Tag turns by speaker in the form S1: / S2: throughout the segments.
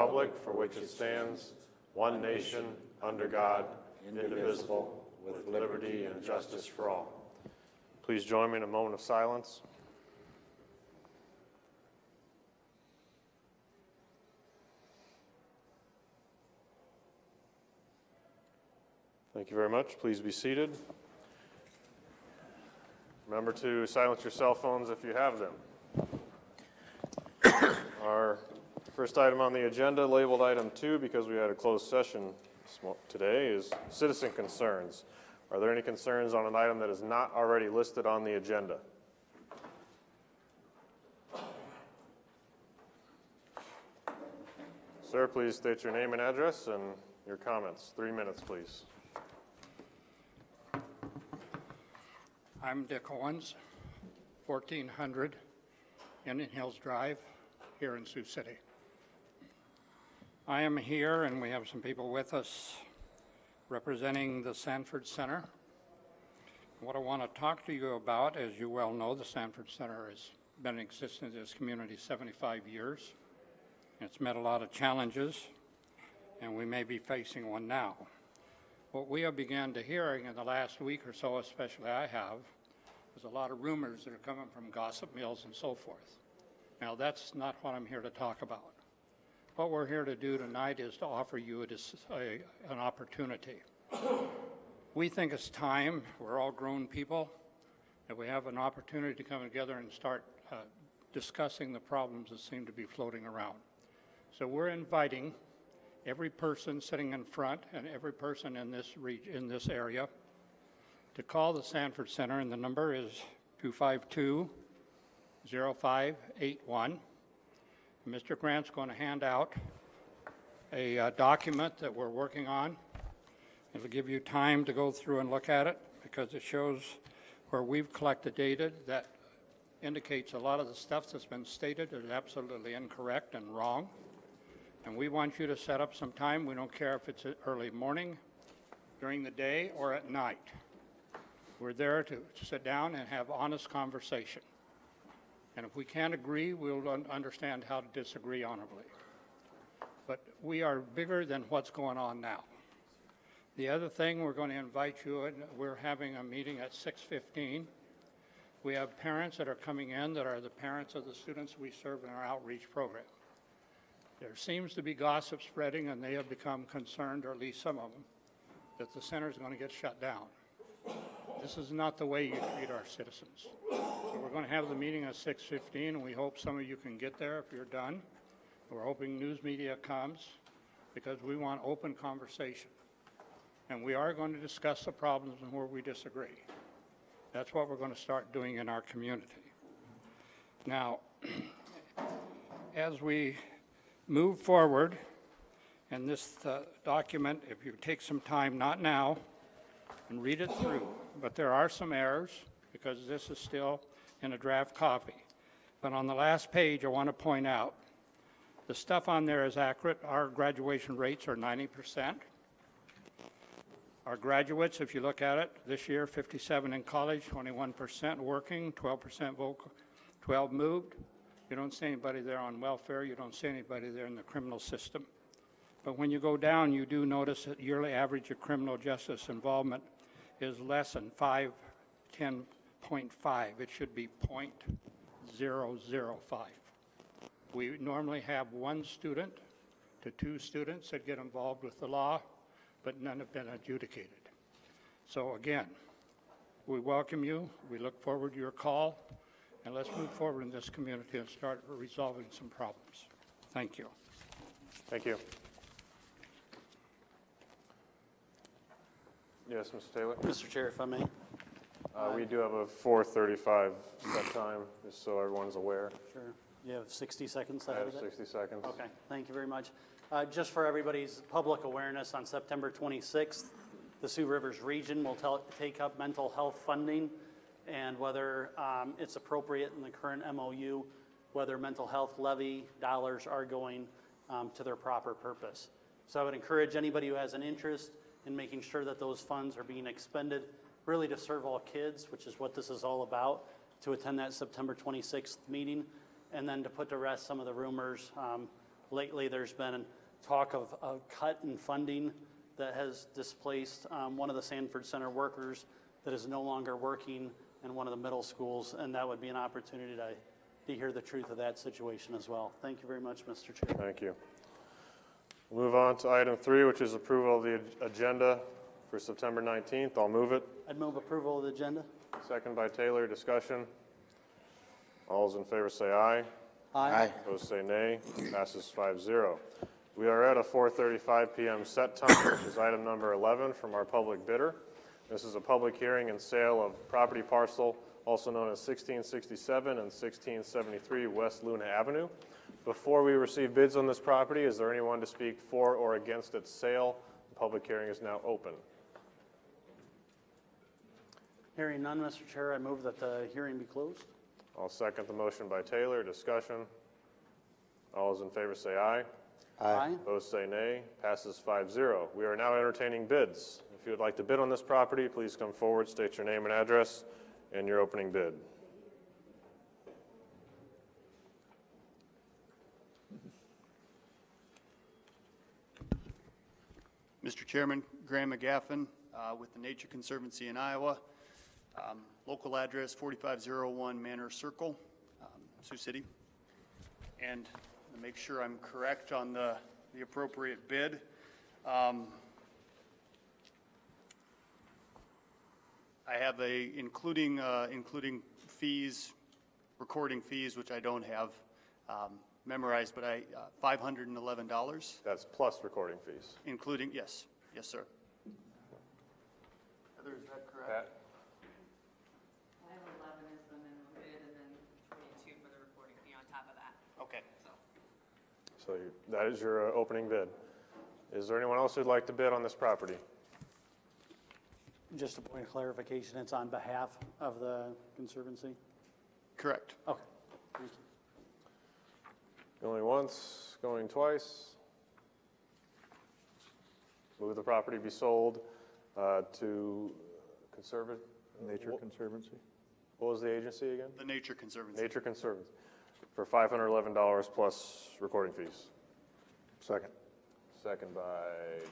S1: republic for which it stands, one nation, under God, indivisible, with liberty and justice for all. Please join me in a moment of silence. Thank you very much. Please be seated. Remember to silence your cell phones if you have them. Our first item on the agenda, labeled item 2 because we had a closed session today, is citizen concerns. Are there any concerns on an item that is not already listed on the agenda? Sir, please state your name and address and your comments. 3 minutes, please.
S2: I'm Dick Owens, 1400 Indian Hills Drive here in Sioux City. I am here, and we have some people with us representing the Sanford Center. What I want to talk to you about, as you well know, the Sanford Center has been in existence in this community 75 years. It's met a lot of challenges, and we may be facing one now. What we have begun to hearing in the last week or so, especially I have, is a lot of rumors that are coming from gossip mills and so forth. Now, that's not what I'm here to talk about. What we're here to do tonight is to offer you an opportunity. We think it's time, we're all grown people, that we have an opportunity to come together and start discussing the problems that seem to be floating around. So we're inviting every person sitting in front and every person in this area to call the Sanford Center, and the number is 252-0581. Mr. Grant's going to hand out a document that we're working on. It'll give you time to go through and look at it because it shows where we've collected data that indicates a lot of the stuff that's been stated is absolutely incorrect and wrong. And we want you to set up some time. We don't care if it's early morning, during the day, or at night. We're there to sit down and have honest conversation. And if we can't agree, we'll understand how to disagree honorably. But we are bigger than what's going on now. The other thing, we're going to invite you in. We're having a meeting at 6:15. We have parents that are coming in that are the parents of the students we serve in our outreach program. There seems to be gossip spreading, and they have become concerned, or at least some of them, that the center is going to get shut down. This is not the way you treat our citizens. So we're going to have the meeting at 6:15, and we hope some of you can get there if you're done. We're hoping news media comes because we want open conversation. And we are going to discuss the problems and where we disagree. That's what we're going to start doing in our community. Now, as we move forward in this document, if you take some time, not now, and read it through, but there are some errors because this is still in a draft copy. But on the last page, I want to point out the stuff on there is accurate. Our graduation rates are 90%. Our graduates, if you look at it, this year 57 in college, 21% working, 12% vocal, 12 moved. You don't see anybody there on welfare. You don't see anybody there in the criminal system. But when you go down, you do notice that yearly average of criminal justice involvement is less than 10.5. It should be 0.005. We normally have 1 student to 2 students that get involved with the law, but none have been adjudicated. So again, we welcome you. We look forward to your call, and let's move forward in this community and start resolving some problems. Thank you.
S1: Thank you. Yes, Mr. Taylor?
S3: Mr. Chair, if I may.
S1: We do have a 4:35 set time, just so everyone's aware.
S3: Sure. You have 60 seconds?
S1: I have 60 seconds.
S3: Okay, thank you very much. Just for everybody's public awareness, on September 26th, the Sioux Rivers region will take up mental health funding, and whether it's appropriate in the current MOU, whether mental health levy dollars are going to their proper purpose. So I would encourage anybody who has an interest in making sure that those funds are being expended really to serve all kids, which is what this is all about, to attend that September 26th meeting, and then to put to rest some of the rumors lately there's been talk of a cut in funding that has displaced one of the Sanford Center workers that is no longer working in one of the middle schools, and that would be an opportunity to hear the truth of that situation as well. Thank you very much, Mr. Chair.
S1: Thank you. We'll move on to item 3, which is approval of the agenda for September 19th. I'll move it.
S3: I'd move approval of the agenda.
S1: Second by Taylor. Discussion. All those in favor say aye.
S3: Aye.
S1: Opposed say nay. Passes 5-0. We are at a 4:35 p.m. set time, which is item number 11 from our public bidder. This is a public hearing and sale of property parcel, also known as 1667 and 1673 West Luna Avenue. Before we receive bids on this property, is there anyone to speak for or against its sale? The public hearing is now open.
S3: Hearing none, Mr. Chair, I move that the hearing be closed.
S1: I'll second the motion by Taylor. Discussion. All those in favor say aye.
S3: Aye.
S1: Opposed say nay. Passes 5-0. We are now entertaining bids. If you would like to bid on this property, please come forward, state your name and address, and your opening bid.
S4: Mr. Chairman, Graham McGaffin with the Nature Conservancy in Iowa. Local address 4501 Manor Circle, Sioux City. And to make sure I'm correct on the appropriate bid, I have including fees, recording fees, which I don't have memorized, but $511.
S1: That's plus recording fees.
S4: Including, yes, sir. Heather, is that correct?
S1: Pat?
S5: I have 11 as the minimum bid, and then 22 for the recording fee on top of that.
S4: Okay.
S1: So that is your opening bid. Is there anyone else who'd like to bid on this property?
S3: Just a point of clarification, it's on behalf of the Conservancy?
S4: Correct.
S3: Okay, thank you.
S1: Going once, going twice. Move the property be sold to
S6: Nature Conservancy.
S1: What was the agency again?
S4: The Nature Conservancy.
S1: Nature Conservancy for $511 plus recording fees.
S6: Second.
S1: Second by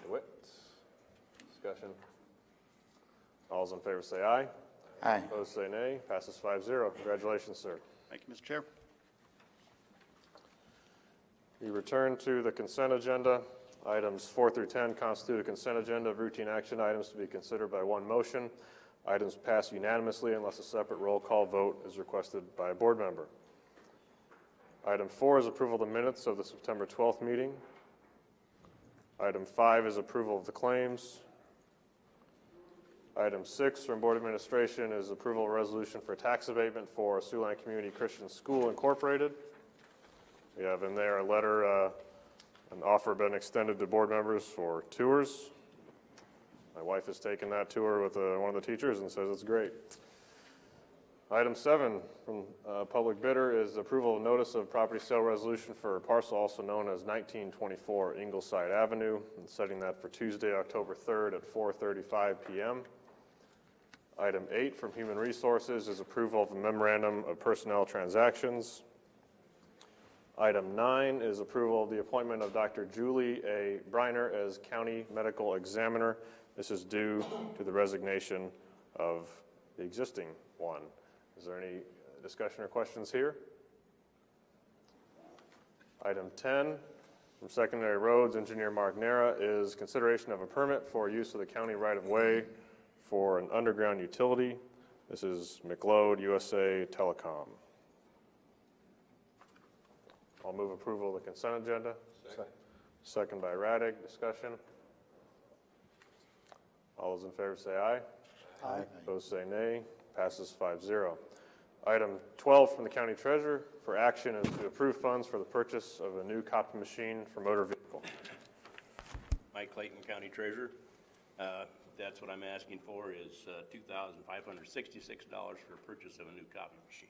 S1: DeWitt. Discussion. All those in favor say aye.
S7: Aye.
S1: Opposed say nay. Passes 5-0. Congratulations, sir.
S4: Thank you, Mr. Chair.
S1: We return to the consent agenda. Items 4 through 10 constitute a consent agenda of routine action items to be considered by one motion. Items pass unanimously unless a separate roll call vote is requested by a board member. Item 4 is approval of the minutes of the September 12th meeting. Item 5 is approval of the claims. Item 6 from Board Administration is approval of resolution for tax abatement for Siouxland Community Christian School Incorporated. We have in there a letter, an offer been extended to board members for tours. My wife has taken that tour with one of the teachers and says it's great. Item 7 from public bidder is approval of notice of property sale resolution for a parcel also known as 1924 Ingleside Avenue, and setting that for Tuesday, October 3rd at 4:35 p.m. Item 8 from Human Resources is approval of a memorandum of personnel transactions. Item 9 is approval of the appointment of Dr. Julie A. Briner as County Medical Examiner. This is due to the resignation of the existing one. Is there any discussion or questions here? Item 10 from Secondary Roads, Engineer Mark Nera, is consideration of a permit for use of the county right-of-way for an underground utility. This is McLeod USA Telecom. I'll move approval of the consent agenda. Second by Raddick. Discussion. All those in favor say aye.
S3: Aye.
S1: Opposed say nay. Passes 5-0. Item 12 from the County Treasurer for action is to approve funds for the purchase of a new copy machine for motor vehicle.
S8: Mike Clayton, County Treasurer. That's what I'm asking for is $2,566 for purchase of a new copy machine.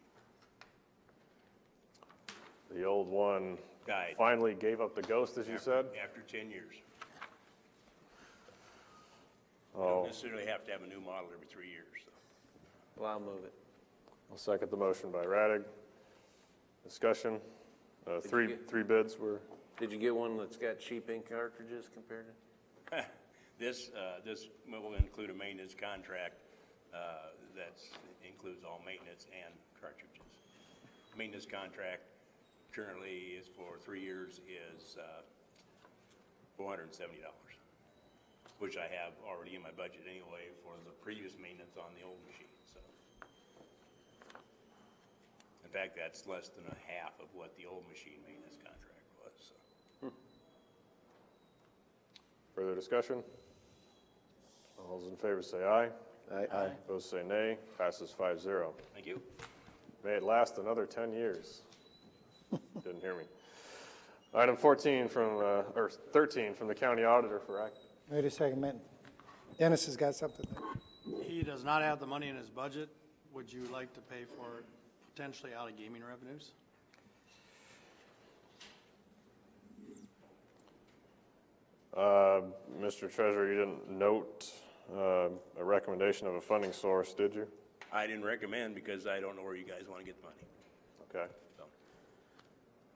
S1: The old one
S8: Died.
S1: finally gave up the ghost, as you said.
S8: After 10 years. You
S1: Oh,
S8: don't necessarily have to have a new model every 3 years. So.
S7: Well, I'll move it.
S1: I'll second the motion by Raddick. Discussion. Three bids were.
S7: Did you get one that's got cheap ink cartridges compared to?
S8: This will include a maintenance contract that includes all maintenance and cartridges. Maintenance contract currently is for 3 years is $470, which I have already in my budget anyway for the previous maintenance on the old machine. So, in fact, that's less than a half of what the old machine maintenance contract was. So.
S1: Further discussion? All those in favor say aye.
S6: Aye.
S1: Those say nay. Passes 5-0.
S8: Thank you.
S1: May it last another 10 years. Didn't hear me. Item 14 from, or 13 from the county auditor for act.
S9: Wait a second, man. Dennis has got something.
S10: He does not have the money in his budget. Would you like to pay for it potentially out of gaming revenues?
S1: Mr. Treasurer, you didn't note a recommendation of a funding source, did you?
S8: I didn't recommend because I don't know where you guys want to get the money.
S1: Okay.
S8: So,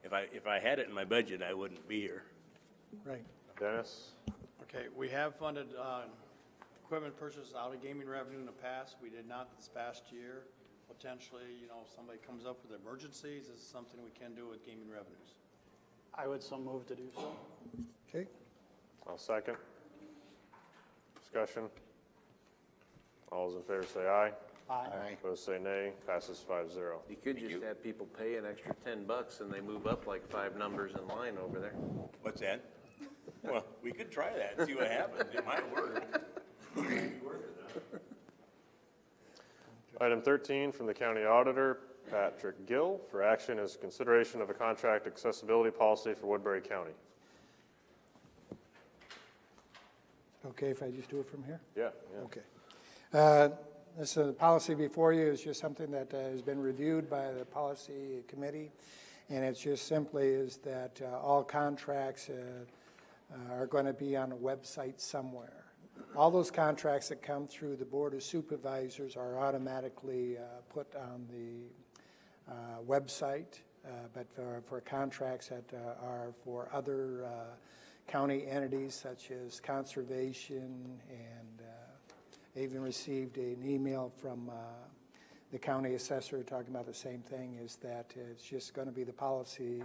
S8: if I had it in my budget, I wouldn't be here.
S9: Right.
S1: Dennis?
S10: Okay, we have funded equipment purchases out of gaming revenue in the past. We did not this past year. Potentially, you know, if somebody comes up with emergencies, this is something we can do with gaming revenues.
S3: I would so move to do so.
S9: Okay.
S1: I'll second. Discussion? All those in favor say aye.
S3: Aye.
S1: Opposed say nay. Passes 5-0.
S7: You could just have people pay an extra $10 and they move up like 5 numbers in line over there.
S8: What's that? Well, we could try that and see what happens. It might work.
S1: Item 13 from the county auditor, Patrick Gill, for action is consideration of a contract accessibility policy for Woodbury County.
S9: Okay, if I just do it from here?
S1: Yeah.
S9: Okay. This policy before you is just something that has been reviewed by the policy committee, and it's just simply is that all contracts are going to be on a website somewhere. All those contracts that come through the Board of Supervisors are automatically put on the website, but for contracts that are for other county entities such as conservation, and I even received an email from the county assessor talking about the same thing, is that it's just going to be the policy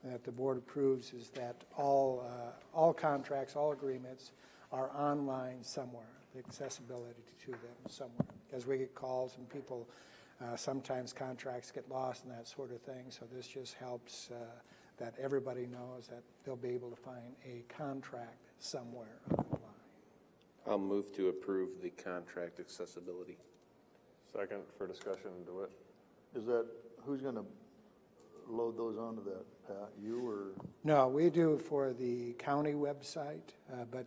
S9: that the board approves, is that all contracts, all agreements are online somewhere, the accessibility to them somewhere. Because we get calls and people, sometimes contracts get lost and that sort of thing, so this just helps that everybody knows that they'll be able to find a contract somewhere online.
S7: I'll move to approve the contract accessibility.
S1: Second for discussion, DeWitt.
S6: Is that, who's going to load those onto that, Pat? You or?
S9: No, we do for the county website, but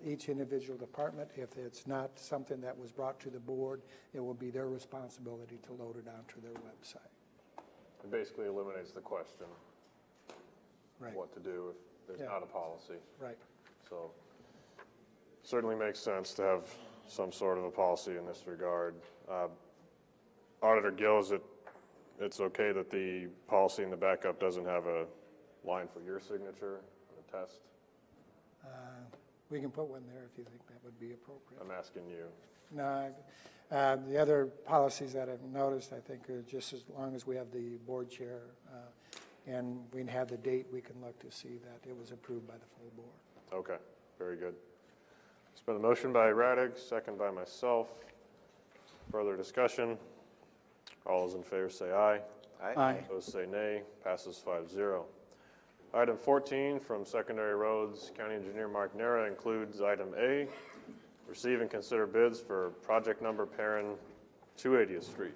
S9: each individual department, if it's not something that was brought to the board, it will be their responsibility to load it onto their website.
S1: It basically eliminates the question
S9: Right.
S1: what to do if there's not a policy.
S9: Right.
S1: So certainly makes sense to have some sort of a policy in this regard. Auditor Gill, is it's okay that the policy in the backup doesn't have a line for your signature on the test?
S9: We can put one there if you think that would be appropriate.
S1: I'm asking you.
S9: No, the other policies that I've noticed, I think, are just as long as we have the board chair and we have the date, we can look to see that it was approved by the full board.
S1: Okay, very good. It's been a motion by Radig, second by myself. Further discussion? All those in favor say aye.
S9: Aye.
S1: Those say nay. Passes 5-0. Item 14 from Secondary Roads, County Engineer Mark Nera, includes item A, receive and consider bids for project number Perrin 280th Street.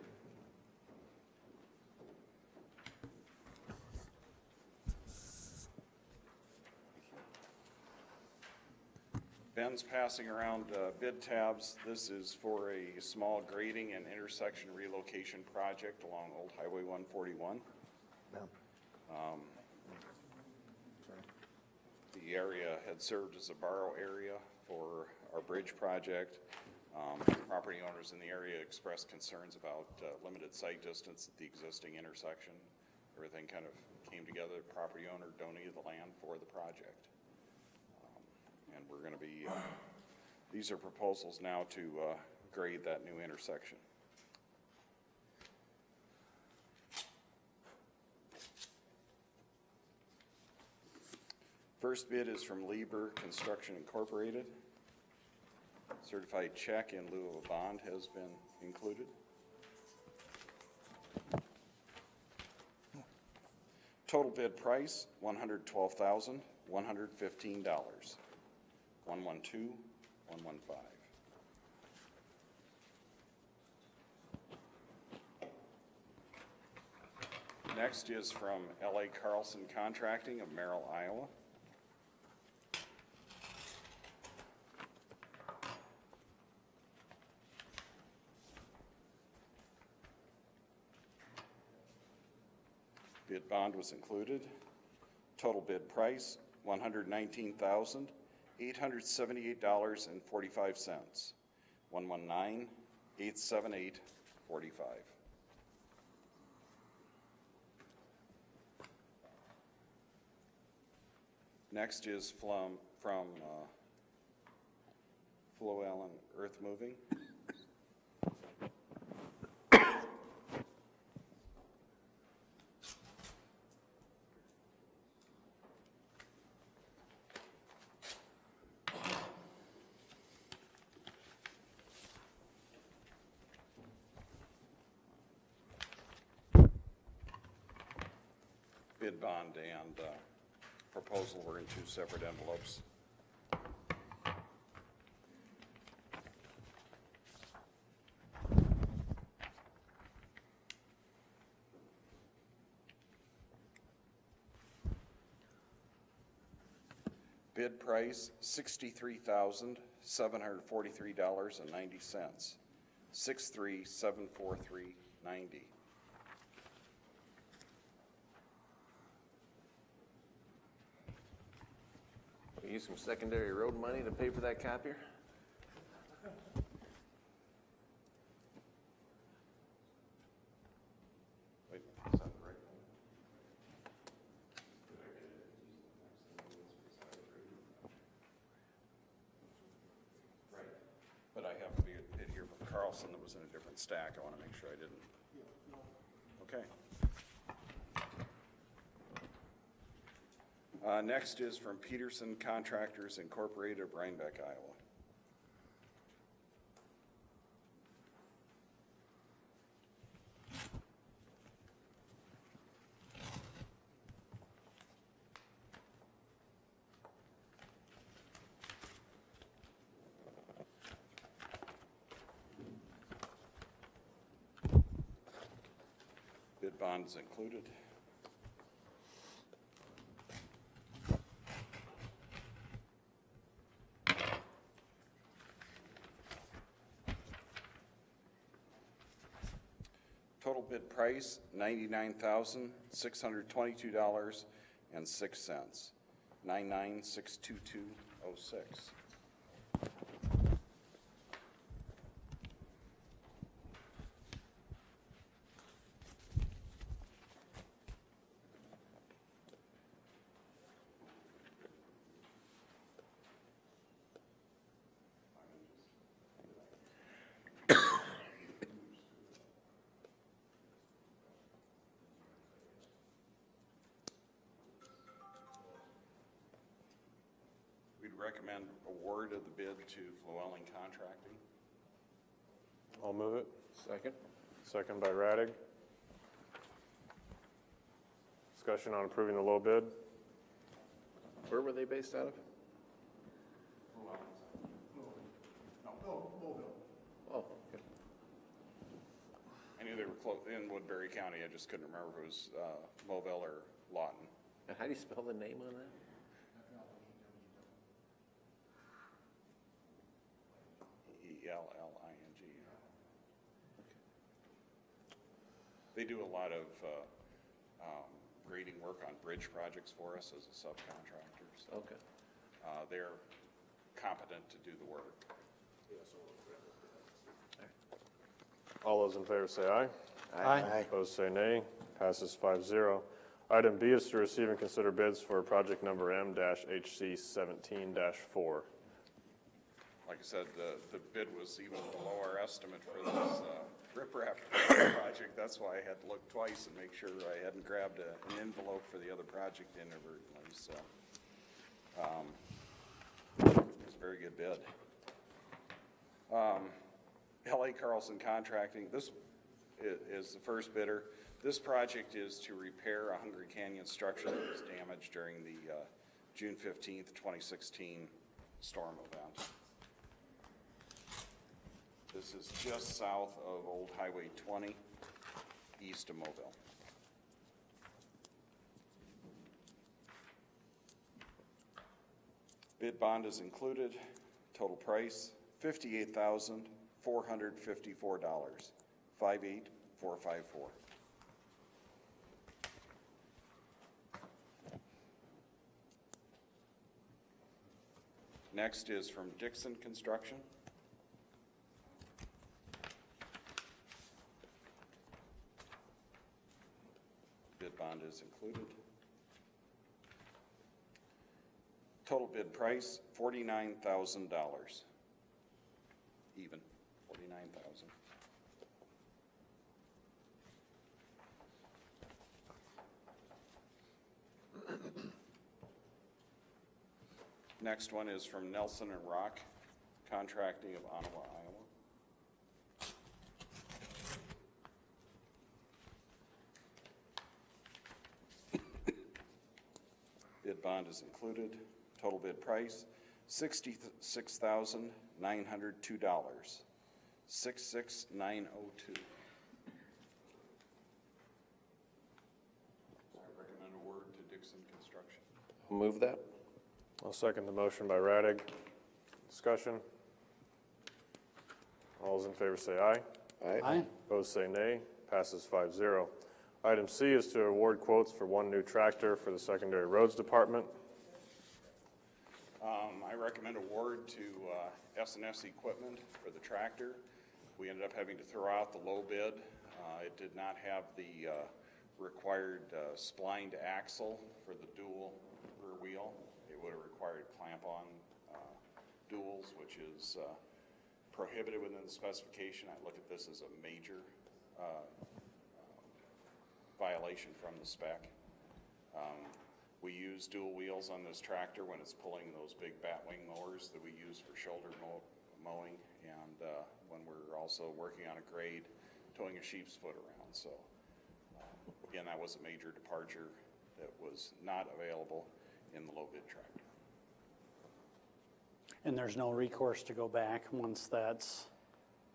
S11: Ben's passing around bid tabs. This is for a small grading and intersection relocation project along Old Highway 141. The area had served as a borrow area for our bridge project. Property owners in the area expressed concerns about limited sight distance at the existing intersection. Everything kind of came together, the property owner donated the land for the project. And we're going to be, these are proposals now to grade that new intersection. First bid is from Lieber Construction Incorporated. Certified check in lieu of a bond has been included. Total bid price, $112,115. 112,115. Next is from L.A. Carlson Contracting of Merrill, Iowa. Bid bond was included. Total bid price, $119,878.45. 119,878.45. Next is from Flo Allen Earth Moving. Bid bond and proposal were in 2 separate envelopes. Bid price, $63,743.90. 63,743.90.
S7: We use some secondary road money to pay for that copier?
S11: Wait, is that the right one? Right. But I have a bid here from Carlson that was in a different stack. I want to make sure I didn't. Okay. Next is from Peterson Contractors Incorporated of Rhinebeck, Iowa. Bid bond is included. Total bid price, $99,622.06. 99,622.06. Recommend award of the bid to Llewellyn Contracting.
S1: I'll move it.
S7: Second.
S1: Second by Radig. Discussion on approving the low bid.
S7: Where were they based out of? Oh, okay.
S11: I knew they were in Woodbury County. I just couldn't remember if it was Mobile or Lawton.
S7: And how do you spell the name on that?
S11: E-L-L-I-N-G. Okay. They do a lot of grading work on bridge projects for us as a subcontractor. So,
S7: okay.
S11: They're competent to do the work.
S1: All those in favor say aye.
S6: Aye.
S1: Opposed say nay. Passes 5-0. Item B is to receive and consider bids for project number M-HC 17-4.
S11: Like I said, the bid was even below our estimate for this riprap project. That's why I had to look twice and make sure I hadn't grabbed an envelope for the other project inadvertently. So it was a very good bid. L.A. Carlson Contracting, this is the first bidder. This project is to repair a Hungry Canyon structure that was damaged during the June 15th, 2016 storm event. This is just south of Old Highway 20, east of Mobile. Bid bond is included. Total price, $58,454, 58454. Next is from Dixon Construction. Bid bond is included. Total bid price, $49,000. Even, $49,000. Next one is from Nelson and Rock Contracting of Ottawa, Iowa. Bid bond is included. Total bid price, $66,902. 66902. I recommend a word to Dixon Construction.
S7: I'll move that.
S1: I'll second the motion by Radig. Discussion? All those in favor say aye.
S3: Aye.
S1: Opposed say nay. Passes 5-0. Item C is to award quotes for one new tractor for the Secondary Roads Department.
S11: I recommend award to S&S Equipment for the tractor. We ended up having to throw out the low bid. It did not have the required splined axle for the dual rear wheel. It would have required clamp-on duals, which is prohibited within the specification. I look at this as a major violation from the spec. We use dual wheels on this tractor when it's pulling those big batwing mowers that we use for shoulder mowing, and when we're also working on a grade, towing a sheep's foot around. So again, that was a major departure that was not available in the low bid tractor.
S3: And there's no recourse to go back once that's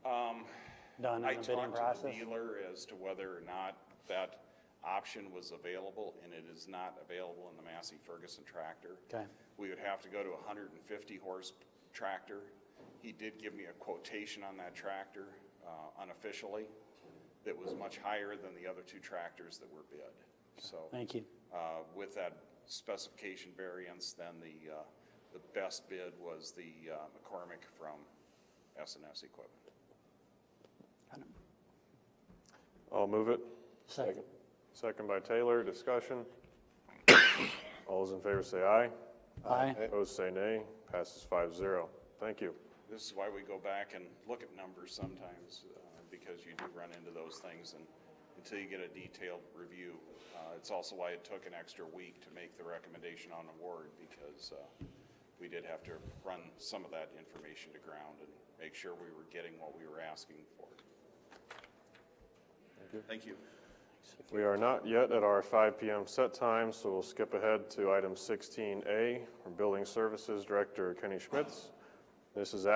S3: done in the bidding process?
S11: I talked to the dealer as to whether or not that option was available, and it is not available in the Massey Ferguson tractor.
S3: Okay.
S11: We would have to go to a 150 horse tractor. He did give me a quotation on that tractor unofficially that was much higher than the other two tractors that were bid. So
S3: Thank you.
S11: with that specification variance, then the best bid was the McCormick from S&S Equipment.
S1: I'll move it.
S3: Second.
S1: Second by Taylor. Discussion? All those in favor say aye.
S3: Aye.
S1: Opposed say nay. Passes 5-0. Thank you.
S11: This is why we go back and look at numbers sometimes, because you do run into those things, and until you get a detailed review. It's also why it took an extra week to make the recommendation on award, because we did have to run some of that information to ground and make sure we were getting what we were asking for. Thank you.
S1: We are not yet at our 5 p.m. set time, so we'll skip ahead to item 16A from Building Services Director Kenny Schmitz. This is an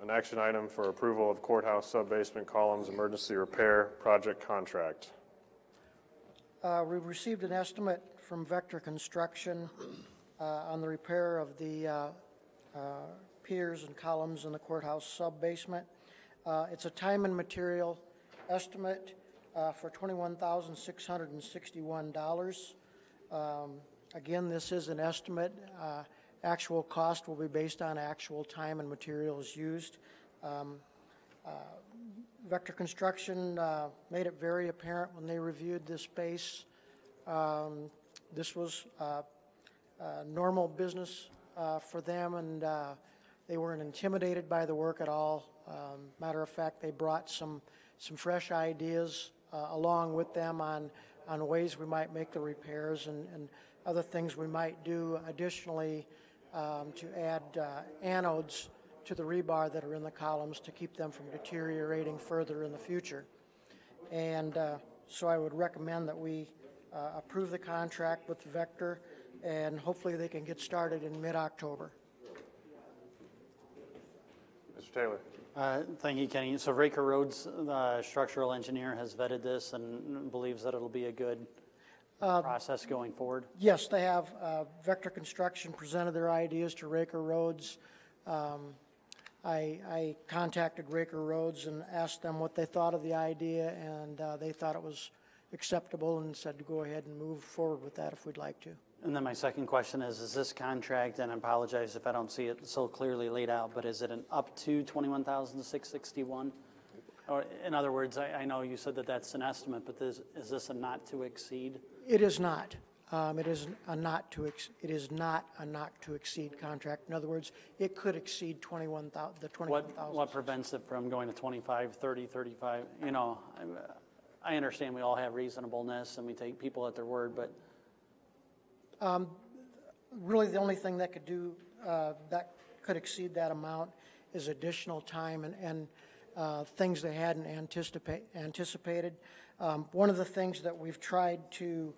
S1: action item for approval of courthouse sub-basement columns emergency repair project contract.
S12: We received an estimate from Vector Construction on the repair of the piers and columns in the courthouse sub-basement. It's a time and material estimate for $21,661. Again, this is an estimate. Actual cost will be based on actual time and materials used. Vector Construction made it very apparent when they reviewed this space This was normal business for them, and they weren't intimidated by the work at all. Matter of fact, they brought some fresh ideas along with them on ways we might make the repairs and other things we might do additionally to add anodes to the rebar that are in the columns to keep them from deteriorating further in the future. And so I would recommend that we approve the contract with Vector, and hopefully they can get started in mid-October.
S1: Mr. Taylor.
S3: Thank you, Kenny. So Raker Rhodes, the structural engineer, has vetted this and believes that it'll be a good process going forward?
S12: Yes, they have. Vector Construction presented their ideas to Raker Rhodes. I contacted Raker Rhodes and asked them what they thought of the idea, and they thought it was acceptable and said to go ahead and move forward with that if we'd like to.
S3: And then my second question is this contract, and I apologize if I don't see it so clearly laid out, but is it an up to $21,661? Or in other words, I know you said that that's an estimate, but is this a not to exceed?
S12: It is not. It is not a not to exceed contract. In other words, it could exceed the $21,000.
S3: What prevents it from going to 25, 30, 35? You know, I understand we all have reasonableness and we take people at their word, but
S12: really the only thing that could do that could exceed that amount is additional time and things they hadn't anticipated. One of the things that we've tried to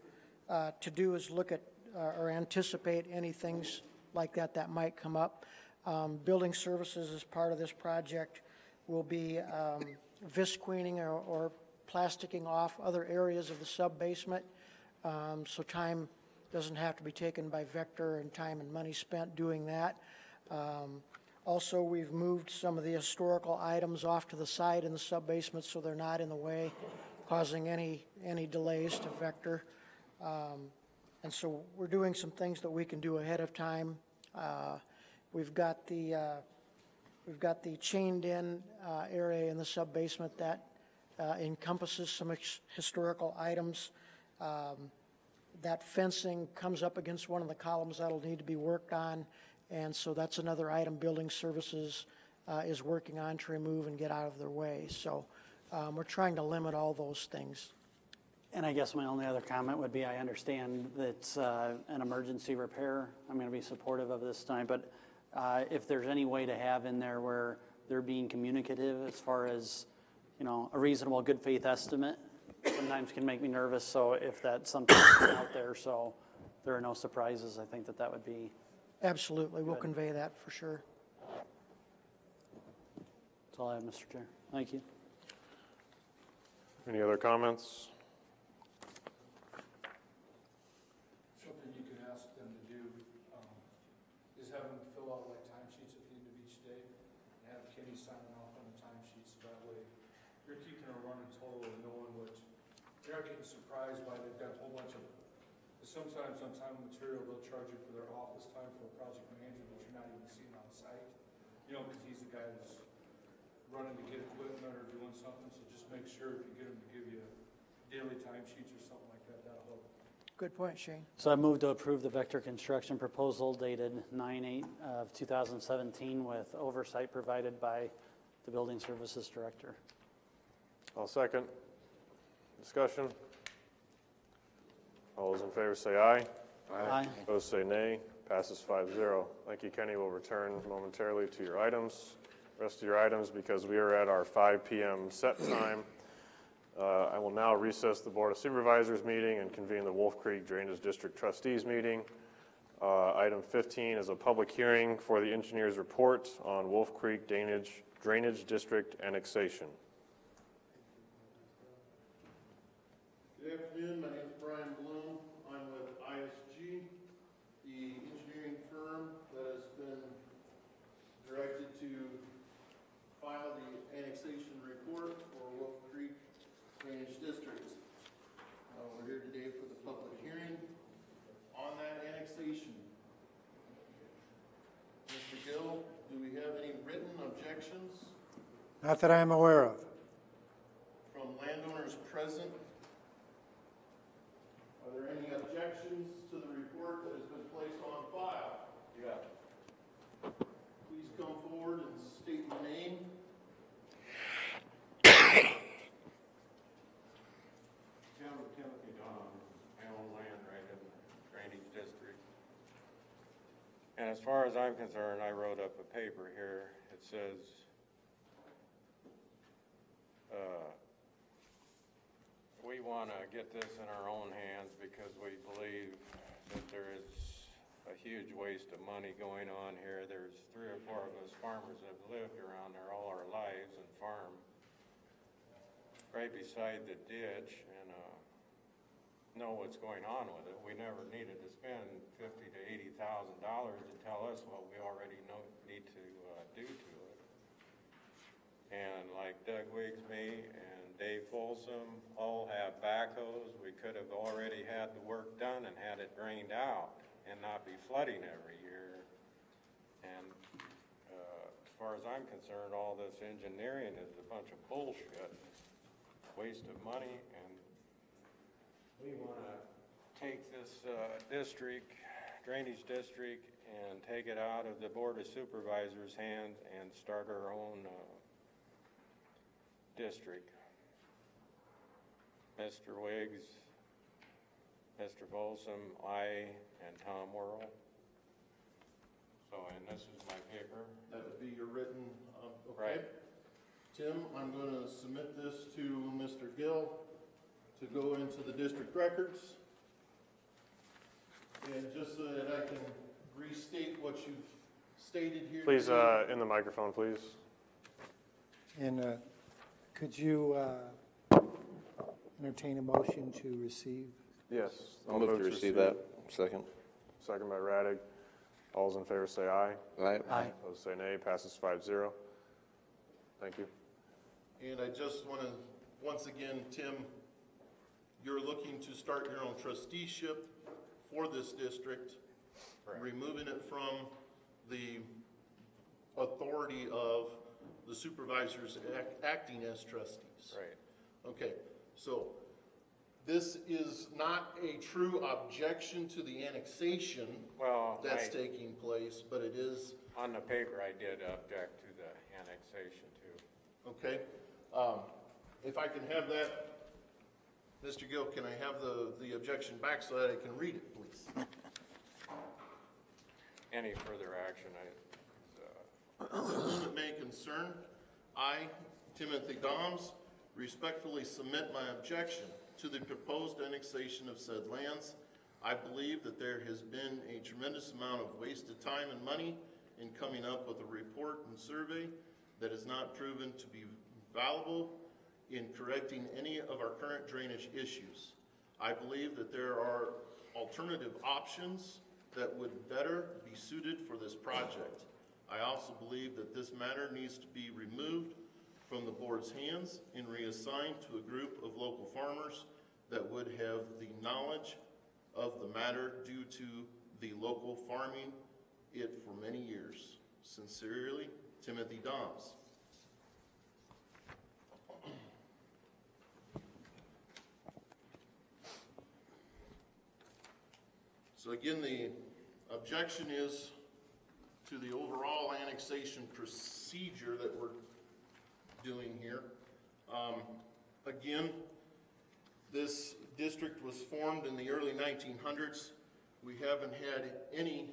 S12: do is look at or anticipate any things like that might come up. Building services as part of this project will be visqueening or plasticking off other areas of the sub-basement, so time doesn't have to be taken by Vector and time and money spent doing that. Also, we've moved some of the historical items off to the side in the sub-basement so they're not in the way, causing any delays to Vector. And so we're doing some things that we can do ahead of time. We've got the chained-in area in the sub-basement that encompasses some historical items. That fencing comes up against one of the columns that'll need to be worked on, and so that's another item Building Services is working on to remove and get out of their way. So we're trying to limit all those things.
S3: and I guess my only other comment would be I understand that it's an emergency repair. I'm going to be supportive of this time, but if there's any way to have in there where they're being communicative as far as, you know, a reasonable good faith estimate, sometimes can make me nervous. So if that's something that's out there, so there are no surprises, I think that would be
S12: Absolutely, we'll
S3: Good.
S12: convey that for sure.
S3: That's all I have, Mr. Chair. Thank you.
S1: Any other comments?
S13: Something you can ask them to do is have them fill out like timesheets at the end of each day and have Kenny signing off on the timesheets. That way you're keeping a running total and knowing what, you're not getting surprised by they've got a whole bunch of, sometimes on time and material they'll charge you for their office time for a project manager that you're not even seeing on site. You know, because he's the guy that's running to get equipment or doing something, so just make sure if you get him to give you daily timesheets or something like that, that'll help.
S12: Good point, Shane.
S3: So I move to approve the Vector Construction proposal dated 9/8 of 2017 with oversight provided by the Building Services Director.
S1: I'll second. Discussion? All those in favor say aye.
S3: Aye.
S1: Opposed say nay. Passes 5-0. Thank you, Kenny. We'll return momentarily to your items. Rest of your items, because we are at our 5 p.m. set time. I will now recess the Board of Supervisors meeting and convene the Wolf Creek Drainage District Trustees meeting. Item 15 is a public hearing for the engineer's report on Wolf Creek Drainage District annexation.
S6: Good afternoon, my name is Brian Bloom. I'm with ISG, the engineering firm that has been directed to file the annexation report for Wolf Creek Drainage District. We're here today for the public hearing on that annexation. Mr. Gill, do we have any written objections
S9: Not that I'm aware of.
S6: from landowners present? Are there any
S14: And as far as I'm concerned, I wrote up a paper here. It says, we want to get this in our own hands because we believe that there is a huge waste of money going on here. There's 3 or 4 of us farmers that have lived around there all our lives and farm right beside the ditch and know what's going on with it. We never needed to spend $50,000 to $80,000 to tell us what we already need to do to it. And like Doug Wigsby and Dave Folsom all have backhoes. We could have already had the work done and had it drained out and not be flooding every year. And as far as I'm concerned, all this engineering is a bunch of bullshit, waste of money, and we want to take this drainage district and take it out of the Board of Supervisors' hands and start our own district. Mr. Wiggs, Mr. Folsom, I, and Tom Worrell. So, and this is my paper.
S6: That would be your written, okay.
S14: Right.
S6: Tim, I'm going to submit this to Mr. Gill to go into the district records. And just so that I can restate what you've stated here.
S1: Please, in the microphone, please.
S9: And could you entertain a motion to receive?
S1: Yes.
S7: I'll move to receive that. Second.
S1: Second by Radig. All those in favor say aye.
S7: Aye.
S12: Aye.
S1: Opposed say nay. Passes 5-0. Thank you.
S6: And I just want to, once again, Tim, you're looking to start your own trusteeship for this district,
S14: Correct.
S6: removing it from the authority of the supervisors acting as trustees.
S14: Right.
S6: Okay, so this is not a true objection to the annexation that's taking place, but it is.
S14: On the paper, I did object to the annexation too.
S6: Okay. If I can have that, Mr. Gill, can I have the objection back so that I can read it, please?
S14: Any further action,
S6: It may concern, I, Timothy Doms, respectfully submit my objection to the proposed annexation of said lands. I believe that there has been a tremendous amount of wasted time and money in coming up with a report and survey that has not proven to be valuable in correcting any of our current drainage issues. I believe that there are alternative options that would better be suited for this project. I also believe that this matter needs to be removed from the board's hands and reassigned to a group of local farmers that would have the knowledge of the matter due to the local farming it for many years. Sincerely, Timothy Doms. So again, the objection is to the overall annexation procedure that we're doing here. Again, this district was formed in the early 1900s. We haven't had any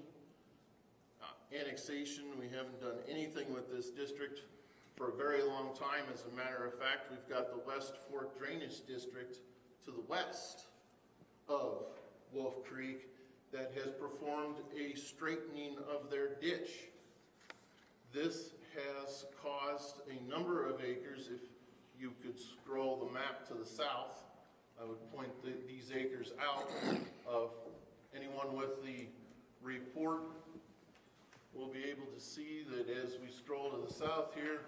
S6: annexation. We haven't done anything with this district for a very long time. As a matter of fact, we've got the West Fork Drainage District to the west of Wolf Creek that has performed a straightening of their ditch. This has caused a number of acres. If you could scroll the map to the south, I would point these acres out. Of anyone with the report will be able to see that as we scroll to the south here,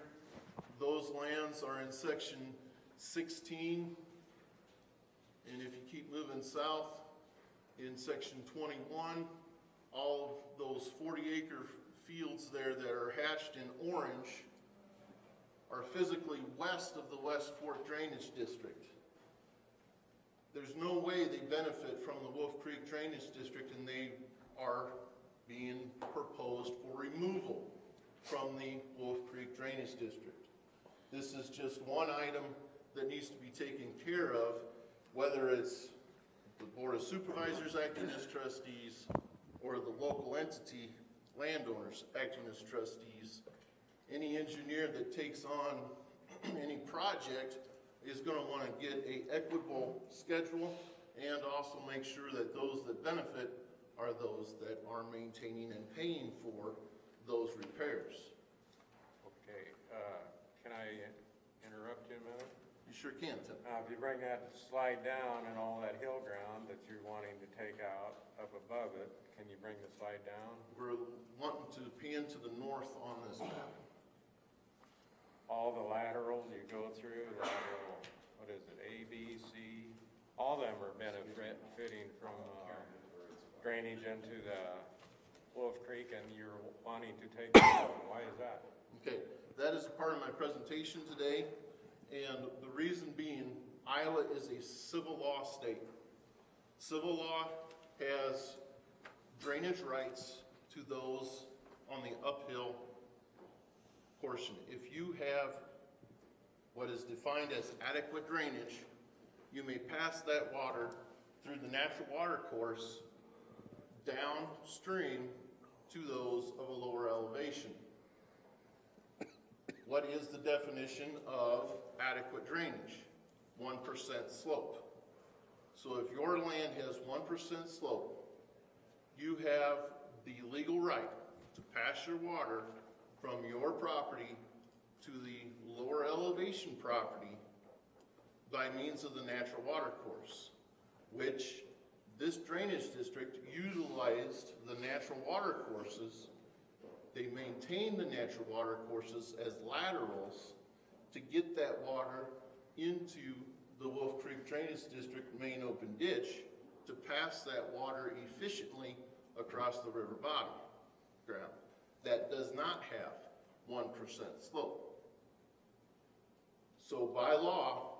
S6: those lands are in section 16. And if you keep moving south, in section 21, all of those 40-acre fields there that are hatched in orange are physically west of the West Fork Drainage District. There's no way they benefit from the Wolf Creek Drainage District, and they are being proposed for removal from the Wolf Creek Drainage District. This is just one item that needs to be taken care of, whether it's the Board of Supervisors acting as trustees or the local entity landowners acting as trustees. Any engineer that takes on any project is going to want to get an equitable schedule and also make sure that those that benefit are those that are maintaining and paying for those repairs.
S14: Okay, can I interrupt you a minute?
S6: You sure can, Tim.
S14: If you bring that slide down and all that hill ground that you're wanting to take out up above it, can you bring the slide down?
S6: We're wanting to pan to the north on this map.
S14: All the laterals you go through, lateral, what is it, A, B, C, all of them are benefiting from drainage into the Wolf Creek, and you're wanting to take it out. Why is that?
S6: Okay, that is part of my presentation today, and the reason being, Iowa is a civil law state. Civil law has drainage rights to those on the uphill portion. If you have what is defined as adequate drainage, you may pass that water through the natural water course downstream to those of a lower elevation. What is the definition of adequate drainage? 1% slope. So if your land has 1% slope, you have the legal right to pass your water from your property to the lower elevation property by means of the natural water course, which this drainage district utilized the natural water courses. They maintained the natural water courses as laterals to get that water into the Wolf Creek Drainage District main open ditch to pass that water efficiently across the river bottom ground. That does not have 1% slope. So by law,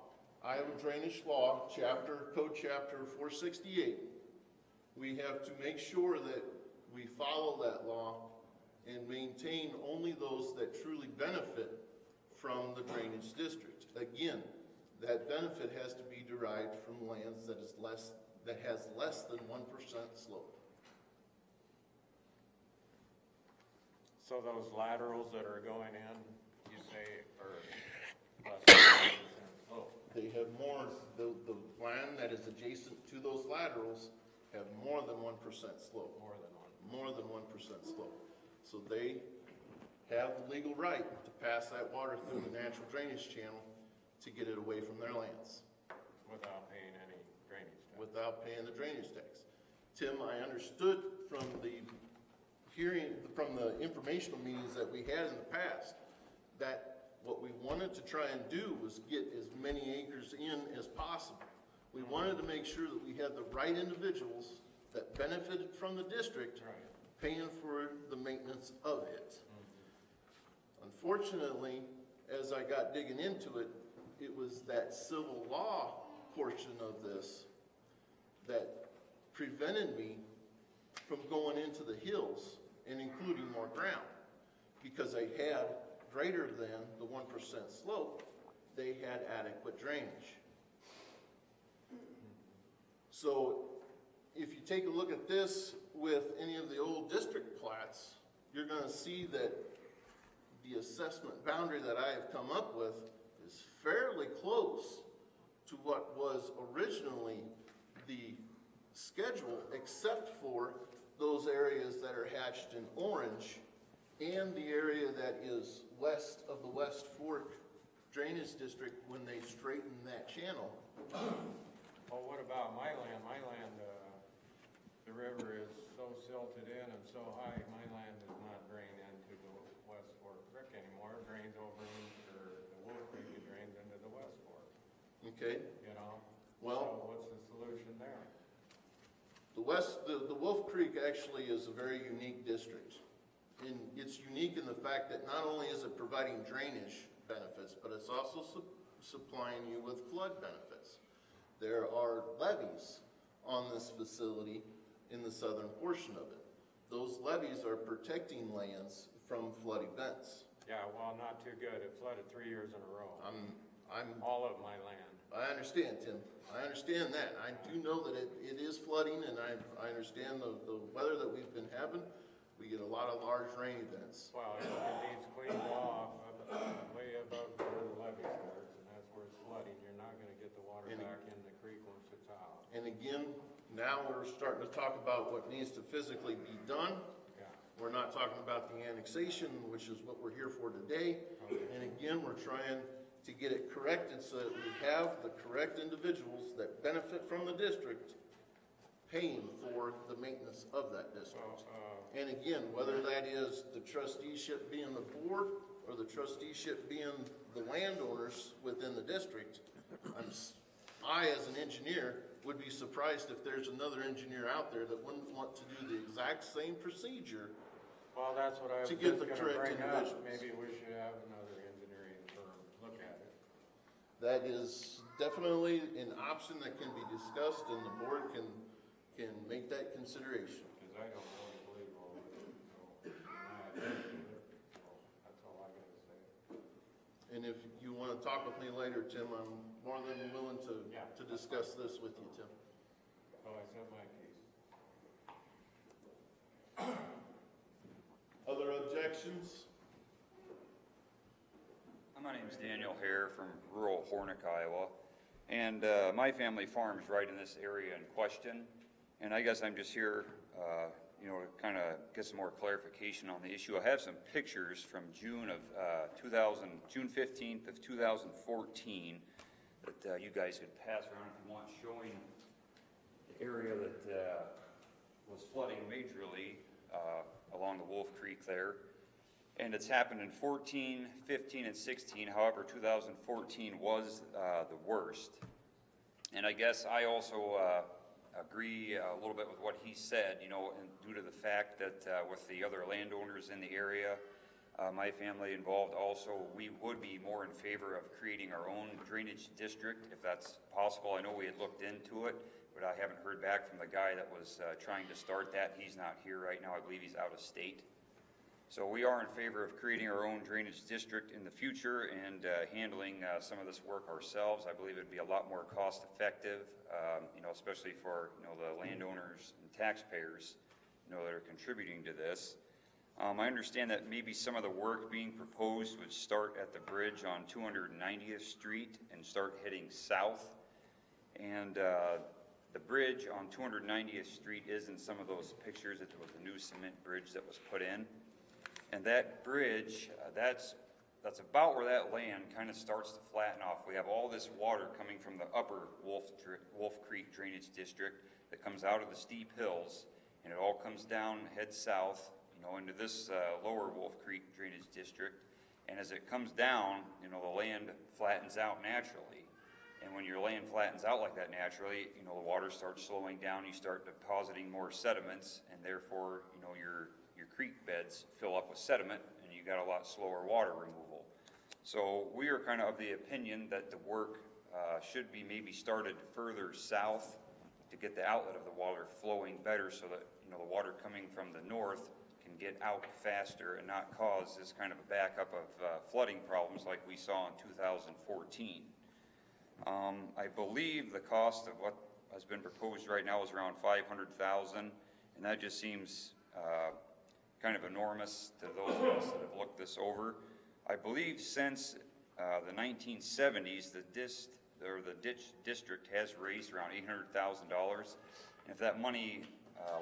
S6: Iowa Drainage Law, Code Chapter 468, we have to make sure that we follow that law and maintain only those that truly benefit from the drainage district. Again, that benefit has to be derived from lands that has less than 1% slope.
S14: So those laterals that are going in, you say, are less than 1% slope?
S6: They have more, the land that is adjacent to those laterals have more than 1% slope. More than 1% slope. So they have the legal right to pass that water through the natural drainage channel to get it away from their lands.
S14: Without paying any drainage tax?
S6: Without paying the drainage tax. Tim, I understood from the informational meetings that we had in the past that what we wanted to try and do was get as many acres in as possible. We wanted to make sure that we had the right individuals that benefited from the district paying for the maintenance of it. Unfortunately, as I got digging into it, it was that civil law portion of this that prevented me from going into the hills and including more ground, because I had greater than the 1% slope, they had adequate drainage. So if you take a look at this with any of the old district plats, you're going to see that the assessment boundary that I have come up with is fairly close to what was originally the schedule, except for those areas that are hatched in orange and the area that is west of the West Fork Drainage District when they straighten that channel.
S14: Well, what about my land? My land, the river is so silted in and so high, my land does not drain into the West Fork Creek anymore. It drains over into the Wolf Creek, it drains into the West Fork.
S6: Okay.
S14: You know?
S6: Well,
S14: so what's the solution there?
S6: The Wolf Creek actually is a very unique district. And it's unique in the fact that not only is it providing drainage benefits, but it's also supplying you with flood benefits. There are levees on this facility in the southern portion of it. Those levees are protecting lands from flood events.
S14: Yeah, well, not too good. It flooded 3 years in a row.
S6: I'm
S14: all of my land.
S6: I understand, Tim. I understand that. I do know that it is flooding, and I understand the weather that we've been having. We get a lot of large rain events.
S14: Well, it needs cleaned off way above where the levee starts, and that's where it's flooding. You're not gonna get the water back in the creek once it's out.
S6: And again, now we're starting to talk about what needs to physically be done.
S14: Yeah.
S6: We're not talking about the annexation, which is what we're here for today. And again, we're trying to get it corrected so that we have the correct individuals that benefit from the district paying for the maintenance of that district. And again, whether that is the trusteeship being the board or the trusteeship being the landowners within the district, I, as an engineer, would be surprised if there's another engineer out there that wouldn't want to do the exact same procedure.
S14: Well, that's what I was
S6: To
S14: just
S6: get the
S14: gonna
S6: correct
S14: bring up.
S6: individuals.
S14: Maybe we should have another engineering firm look at it.
S6: That is definitely an option that can be discussed, and the board can make that consideration.
S14: Because I don't really believe all of it, so that's all I gotta say.
S6: And if you want to talk with me later, Tim, I'm more than willing to discuss this with you, Tim.
S14: Oh, I said my piece.
S6: Other objections?
S15: My name's Daniel Hare from rural Hornick, Iowa, and my family farms right in this area in question. And I guess I'm just here, to kind of get some more clarification on the issue. I have some pictures from June 15th of 2014 that you guys could pass around if you want, showing the area that was flooding majorly along the Wolf Creek there. And it's happened in 14, 15, and 16. However, 2014 was the worst. And I guess I also agree a little bit with what he said, and due to the fact that with the other landowners in the area, my family involved also, we would be more in favor of creating our own drainage district if that's possible. I know we had looked into it, but I haven't heard back from the guy that was trying to start that. He's not here right now. I believe he's out of state. So we are in favor of creating our own drainage district in the future and handling some of this work ourselves. I believe it'd be a lot more cost effective, especially for the landowners and taxpayers that are contributing to this. I understand that maybe some of the work being proposed would start at the bridge on 290th Street and start heading south. And the bridge on 290th Street is in some of those pictures. It was the new cement bridge that was put in. And that bridge, that's about where that land kind of starts to flatten off. We have all this water coming from the upper Wolf Creek Drainage District that comes out of the steep hills, and it all comes down, heads south, into this lower Wolf Creek Drainage District. And as it comes down, the land flattens out naturally. And when your land flattens out like that naturally, the water starts slowing down. You start depositing more sediments, and therefore, your creek beds fill up with sediment, and you got a lot slower water removal. So we are kind of the opinion that the work should be maybe started further south to get the outlet of the water flowing better, so that the water coming from the north can get out faster and not cause this kind of a backup of flooding problems like we saw in 2014. I believe the cost of what has been proposed right now is around $500,000, and that just seems kind of enormous to those of us that have looked this over. I believe since the 1970s, the ditch district has raised around $800,000. And if that money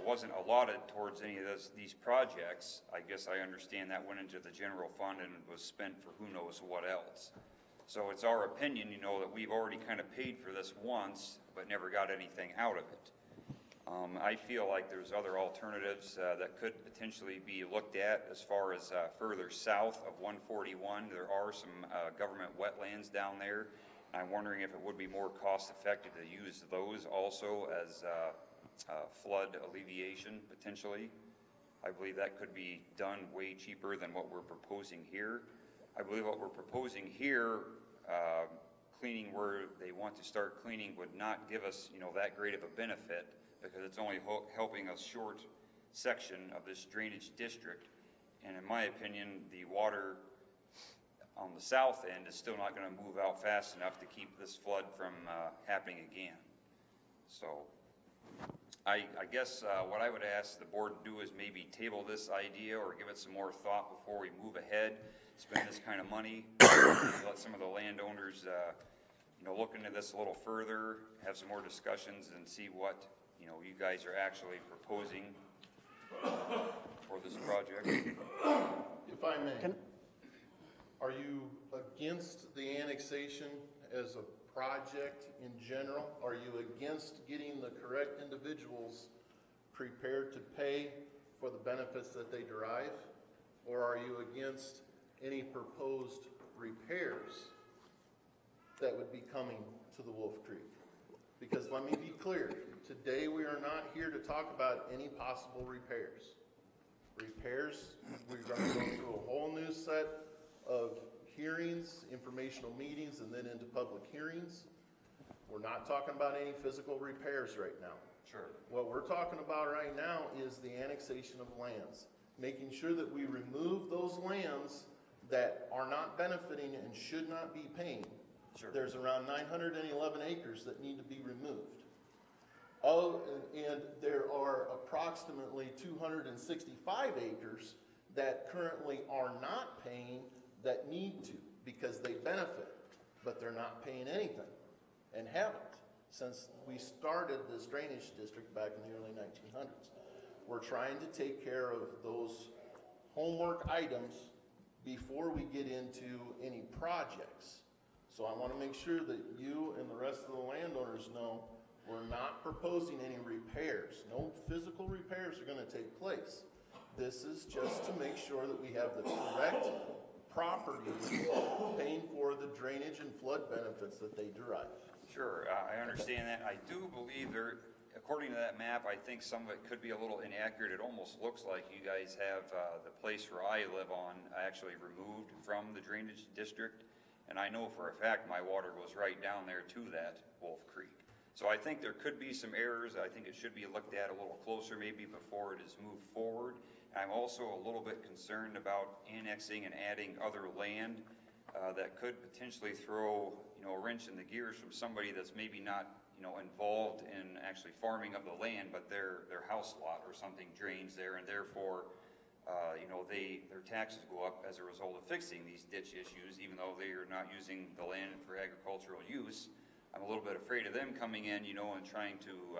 S15: wasn't allotted towards any of these projects, I guess I understand that went into the general fund and was spent for who knows what else. So it's our opinion, that we've already kind of paid for this once, but never got anything out of it. I feel like there's other alternatives that could potentially be looked at as far as further south of 141. There are some government wetlands down there. I'm wondering if it would be more cost effective to use those also as flood alleviation potentially. I believe that could be done way cheaper than what we're proposing here. I believe what we're proposing here, cleaning where they want to start cleaning, would not give us, that great of a benefit, because it's only helping a short section of this drainage district. And in my opinion, the water on the south end is still not going to move out fast enough to keep this flood from happening again. So I guess what I would ask the board to do is maybe table this idea or give it some more thought before we move ahead, spend this kind of money, let some of the landowners, look into this a little further, have some more discussions and see what, you guys are actually proposing for this project.
S6: If I may, are you against the annexation as a project in general? Are you against getting the correct individuals prepared to pay for the benefits that they derive? Or are you against any proposed repairs that would be coming to the Wolf Creek? Because let me be clear, today we are not here to talk about any possible repairs. We're going to go through a whole new set of hearings, informational meetings, and then into public hearings. We're not talking about any physical repairs right now.
S15: Sure.
S6: What we're talking about right now is the annexation of lands, making sure that we remove those lands that are not benefiting and should not be paying.
S15: Sure.
S6: There's around 911 acres that need to be removed. Oh, and there are approximately 265 acres that currently are not paying that need to, because they benefit, but they're not paying anything and haven't since we started this drainage district back in the early 1900s. We're trying to take care of those homework items before we get into any projects. So I want to make sure that you and the rest of the landowners know we're not proposing any repairs. No physical repairs are going to take place. This is just to make sure that we have the correct properties paying for the drainage and flood benefits that they derive.
S15: Sure, I understand that. I do believe there, according to that map, I think some of it could be a little inaccurate. It almost looks like you guys have the place where I live on actually removed from the drainage district. And I know for a fact my water goes right down there to that Wolf Creek. So I think there could be some errors. I think it should be looked at a little closer maybe before it is moved forward. I'm also a little bit concerned about annexing and adding other land that could potentially throw, a wrench in the gears from somebody that's maybe not, involved in actually farming of the land, but their house lot or something drains there, and therefore, their taxes go up as a result of fixing these ditch issues, even though they are not using the land for agricultural use. I'm a little bit afraid of them coming in, and trying to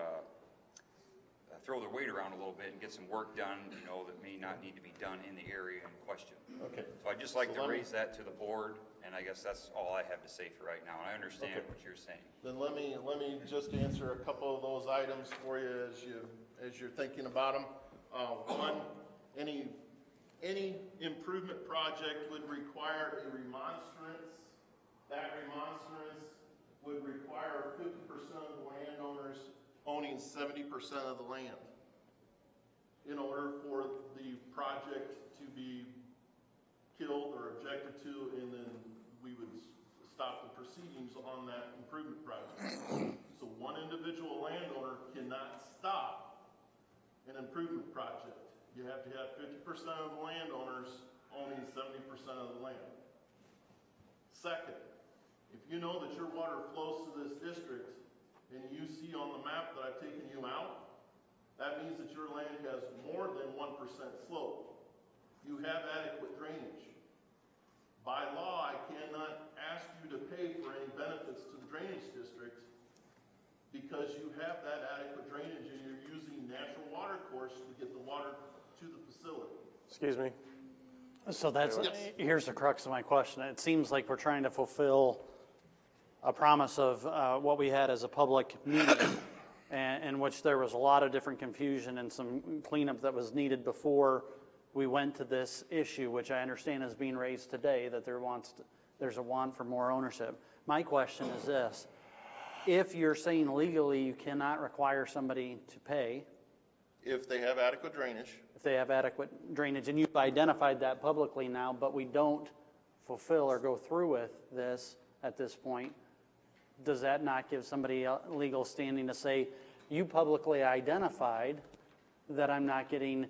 S15: throw their weight around a little bit and get some work done, that may not need to be done in the area in question.
S6: Okay.
S15: So I'd just like to raise that to the board, and I guess that's all I have to say for right now. And I understand what you're saying.
S6: Then let me just answer a couple of those items for you as you're thinking about them. One, any improvement project would require a remonstrance. That remonstrance would require 50% of the landowners owning 70% of the land in order for the project to be killed or objected to, and then we would stop the proceedings on that improvement project. So one individual landowner cannot stop an improvement project. You have to have 50% of the landowners owning 70% of the land. Second, if you know that your water flows to this district and you see on the map that I've taken you out, that means that your land has more than 1% slope. You have adequate drainage. By law, I cannot ask you to pay for any benefits to the drainage district because you have that adequate drainage and you're using natural water course to get the water to the facility.
S1: Excuse me.
S3: So here's the crux of my question. It seems like we're trying to fulfill a promise of what we had as a public meeting, in which there was a lot of different confusion and some cleanup that was needed before we went to this issue, which I understand is being raised today, that there's a want for more ownership. My question is this: if you're saying legally you cannot require somebody to pay,
S6: if they have adequate drainage.
S3: If they have adequate drainage, and you've identified that publicly now, but we don't fulfill or go through with this at this point, does that not give somebody a legal standing to say, you publicly identified that I'm not getting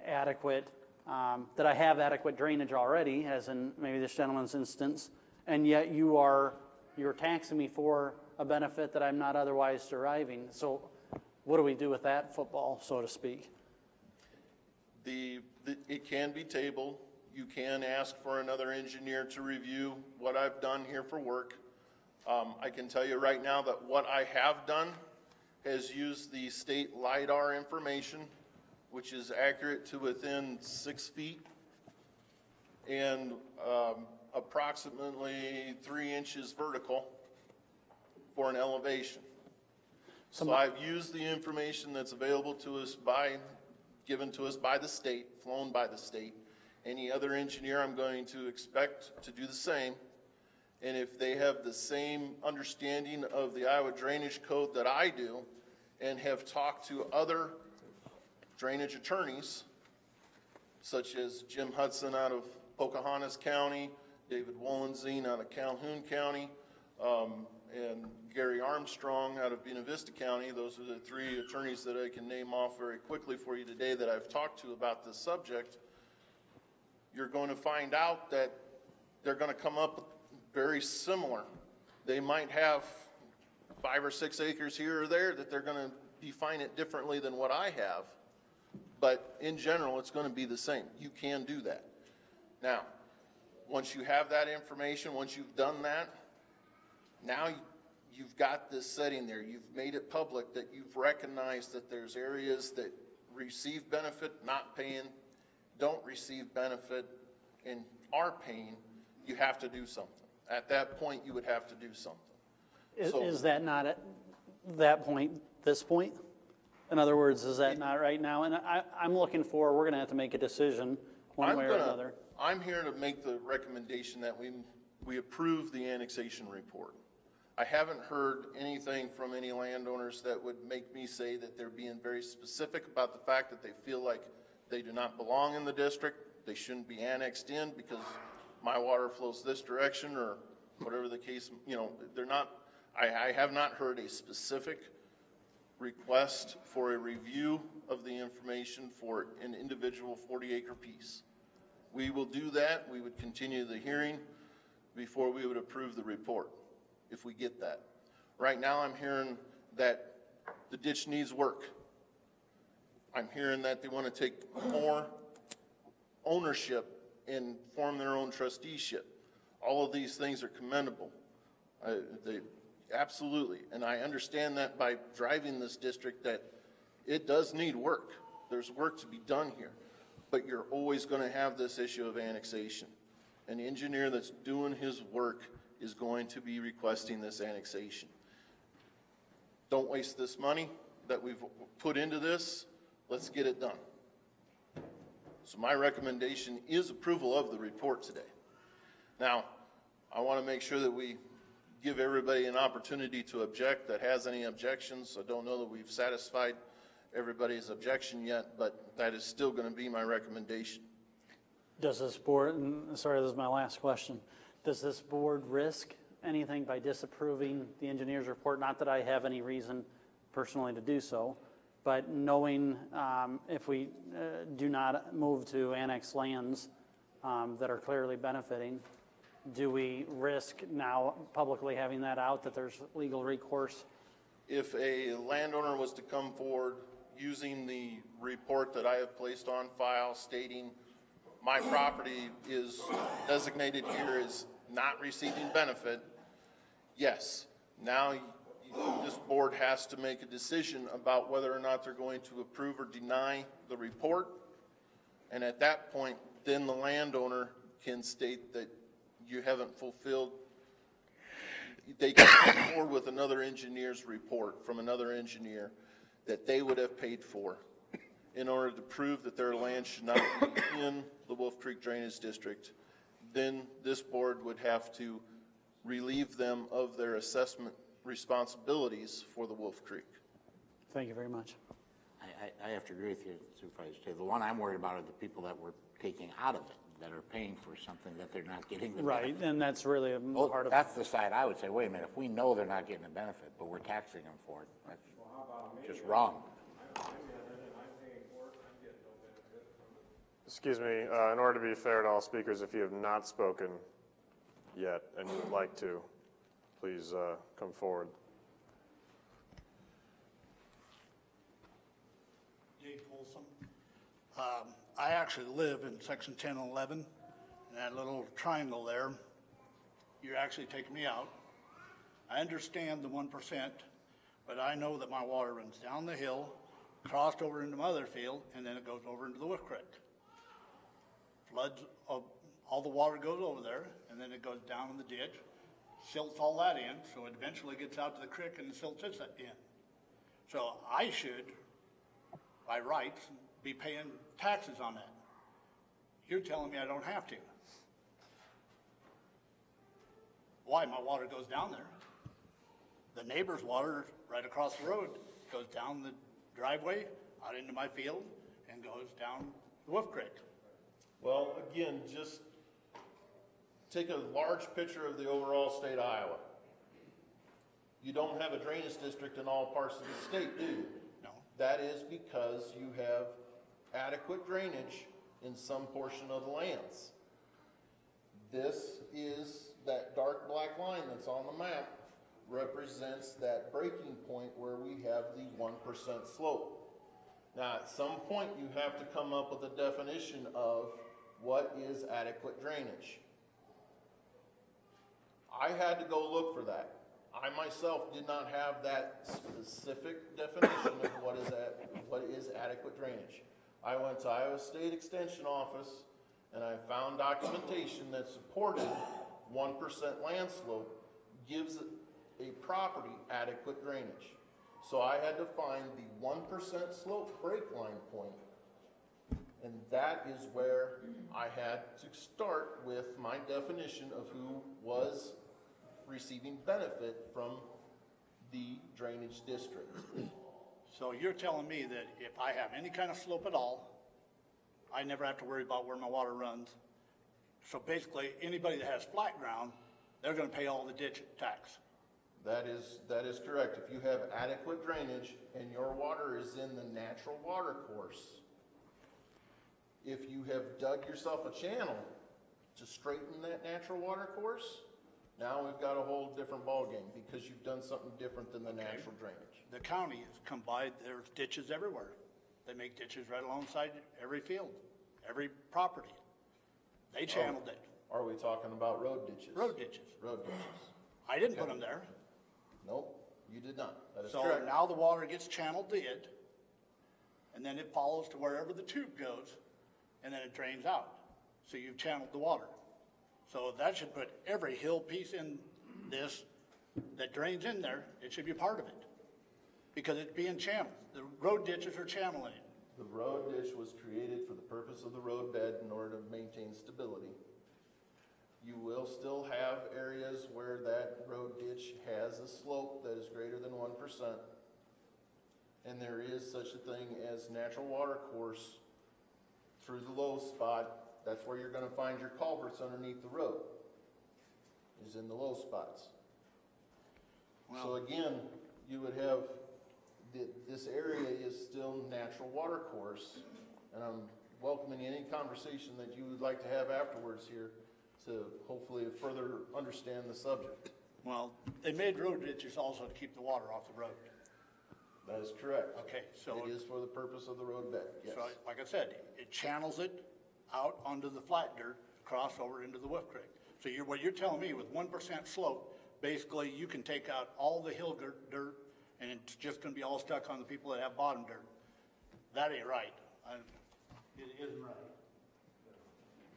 S3: adequate, that I have adequate drainage already, as in maybe this gentleman's instance, and yet you're taxing me for a benefit that I'm not otherwise deriving? So what do we do with that football, so to speak?
S6: It can be tabled. You can ask for another engineer to review what I've done here for work. I can tell you right now that what I have done has used the state LiDAR information, which is accurate to within 6 feet and approximately 3 inches vertical for an elevation. So I've used the information that's available to us given to us by the state, flown by the state. Any other engineer I'm going to expect to do the same. And if they have the same understanding of the Iowa Drainage Code that I do and have talked to other drainage attorneys, such as Jim Hudson out of Pocahontas County, David Wollenzine out of Calhoun County, and Gary Armstrong out of Buena Vista County. Those are the 3 attorneys that I can name off very quickly for you today that I've talked to about this subject. You're going to find out that they're going to come up very similar. They might have 5 or 6 acres here or there that they're going to define it differently than what I have. But in general, it's going to be the same. You can do that. Now, once you have that information, once you've done that, now you've got this setting there. You've made it public that you've recognized that there's areas that receive benefit, not paying, don't receive benefit, and are paying. You have to do something. At that point, you would have to do something.
S3: Is that not at that point, this point? In other words, is that not right now? And I'm looking for, we're going to have to make a decision one way or another.
S6: I'm here to make the recommendation that we approve the annexation report. I haven't heard anything from any landowners that would make me say that they're being very specific about the fact that they feel like they do not belong in the district. They shouldn't be annexed in because my water flows this direction or whatever the case, they're not, I have not heard a specific request for a review of the information for an individual 40-acre piece. We will do that. We would continue the hearing before we would approve the report, if we get that. Right now, I'm hearing that the ditch needs work. I'm hearing that they want to take more ownership and form their own trusteeship. All of these things are commendable. Absolutely. And I understand that by driving this district that it does need work. There's work to be done here. But you're always going to have this issue of annexation. An engineer that's doing his work is going to be requesting this annexation. Don't waste this money that we've put into this. Let's get it done. So my recommendation is approval of the report today. Now, I want to make sure that we give everybody an opportunity to object that has any objections. I don't know that we've satisfied everybody's objection yet, but that is still going to be my recommendation.
S3: Does this board, and sorry, this is my last question, does this board risk anything by disapproving the engineer's report? Not that I have any reason personally to do so, but knowing if we do not move to annex lands that are clearly benefiting, do we risk now publicly having that out, that there's legal recourse?
S6: If a landowner was to come forward using the report that I have placed on file stating my property is designated here as not receiving benefit, yes. Now this board has to make a decision about whether or not they're going to approve or deny the report. And at that point, then the landowner can state that you haven't fulfilled. They can come forward with another engineer's report from another engineer that they would have paid for in order to prove that their land should not be in the Wolf Creek Drainage District. Then this board would have to relieve them of their assessment responsibilities for the Wolf Creek.
S3: Thank you very much.
S16: I have to agree with you, Supervisor Taylor. The one I'm worried about are the people that we're taking out of it, that are paying for something that they're not getting the
S3: right,
S16: benefit.
S3: and that's really a part of
S16: That's the side I would say, wait a minute, if we know they're not getting a benefit, but we're taxing them for it, that's just wrong.
S1: Excuse me, in order to be fair to all speakers, if you have not spoken yet and you would like to, please come forward.
S17: Dave Folsom. I actually live in section 10 and 11, and that little triangle there, you're actually taking me out. I understand the 1%, but I know that my water runs down the hill, crossed over into my other field, and then it goes over into the Wolf Creek. Floods, all the water goes over there, and then it goes down in the ditch, silts all that in, so it eventually gets out to the creek and silts it in. So I should, by rights, be paying taxes on that. You're telling me I don't have to. Why? My water goes down there. The neighbor's water right across the road goes down the driveway, out into my field, and goes down the Wolf Creek.
S6: Well, again, just take a large picture of the overall state of Iowa. You don't have a drainage district in all parts of the state, do you?
S17: No.
S6: That is because you have adequate drainage in some portion of the lands. This is that dark black line that's on the map represents that breaking point where we have the 1% slope. Now, at some point, you have to come up with a definition of what is adequate drainage. I had to go look for that. I myself did not have that specific definition of what is adequate drainage. I went to Iowa State Extension Office and I found documentation that supported 1% land slope gives a property adequate drainage. So I had to find the 1% slope break line point, and that is where I had to start with my definition of who was receiving benefit from the drainage district.
S17: So you're telling me that if I have any kind of slope at all, I never have to worry about where my water runs. So basically, anybody that has flat ground, they're going to pay all the ditch tax.
S6: That is correct. If you have adequate drainage and your water is in the natural water course, if you have dug yourself a channel to straighten that natural water course, now we've got a whole different ballgame because you've done something different than the natural drainage.
S17: The county has come by, there's ditches everywhere. They make ditches right alongside every field, every property. They channeled it.
S6: Are we talking about road ditches?
S17: Road ditches.
S6: Road ditches.
S17: I didn't put them there.
S6: Nope, you did not. That is
S17: So
S6: correct.
S17: now the water gets channeled to it, and then it follows to wherever the tube goes, and then it drains out. So you've channeled the water. So that should put every hill piece in this that drains in there, it should be part of it. Because it's being channeled. The road ditches are channeling it.
S6: The road ditch was created for the purpose of the road bed in order to maintain stability. You will still have areas where that road ditch has a slope that is greater than 1%. And there is such a thing as natural water course through the low spot. That's where you're going to find your culverts underneath the road, is in the low spots. So again, you would have, this area is still natural water course, and I'm welcoming any conversation that you would like to have afterwards here to hopefully further understand the subject.
S17: Well, they made road ditches also to keep the water off the road.
S6: That is correct.
S17: Okay, so
S6: it is for the purpose of the road bed, yes.
S17: So like I said, it channels it out onto the flat dirt, cross over into the Wolf Creek. So what you're telling me with 1% slope, basically you can take out all the hill dirt and it's just going to be all stuck on the people that have bottom dirt. That ain't right. It isn't right.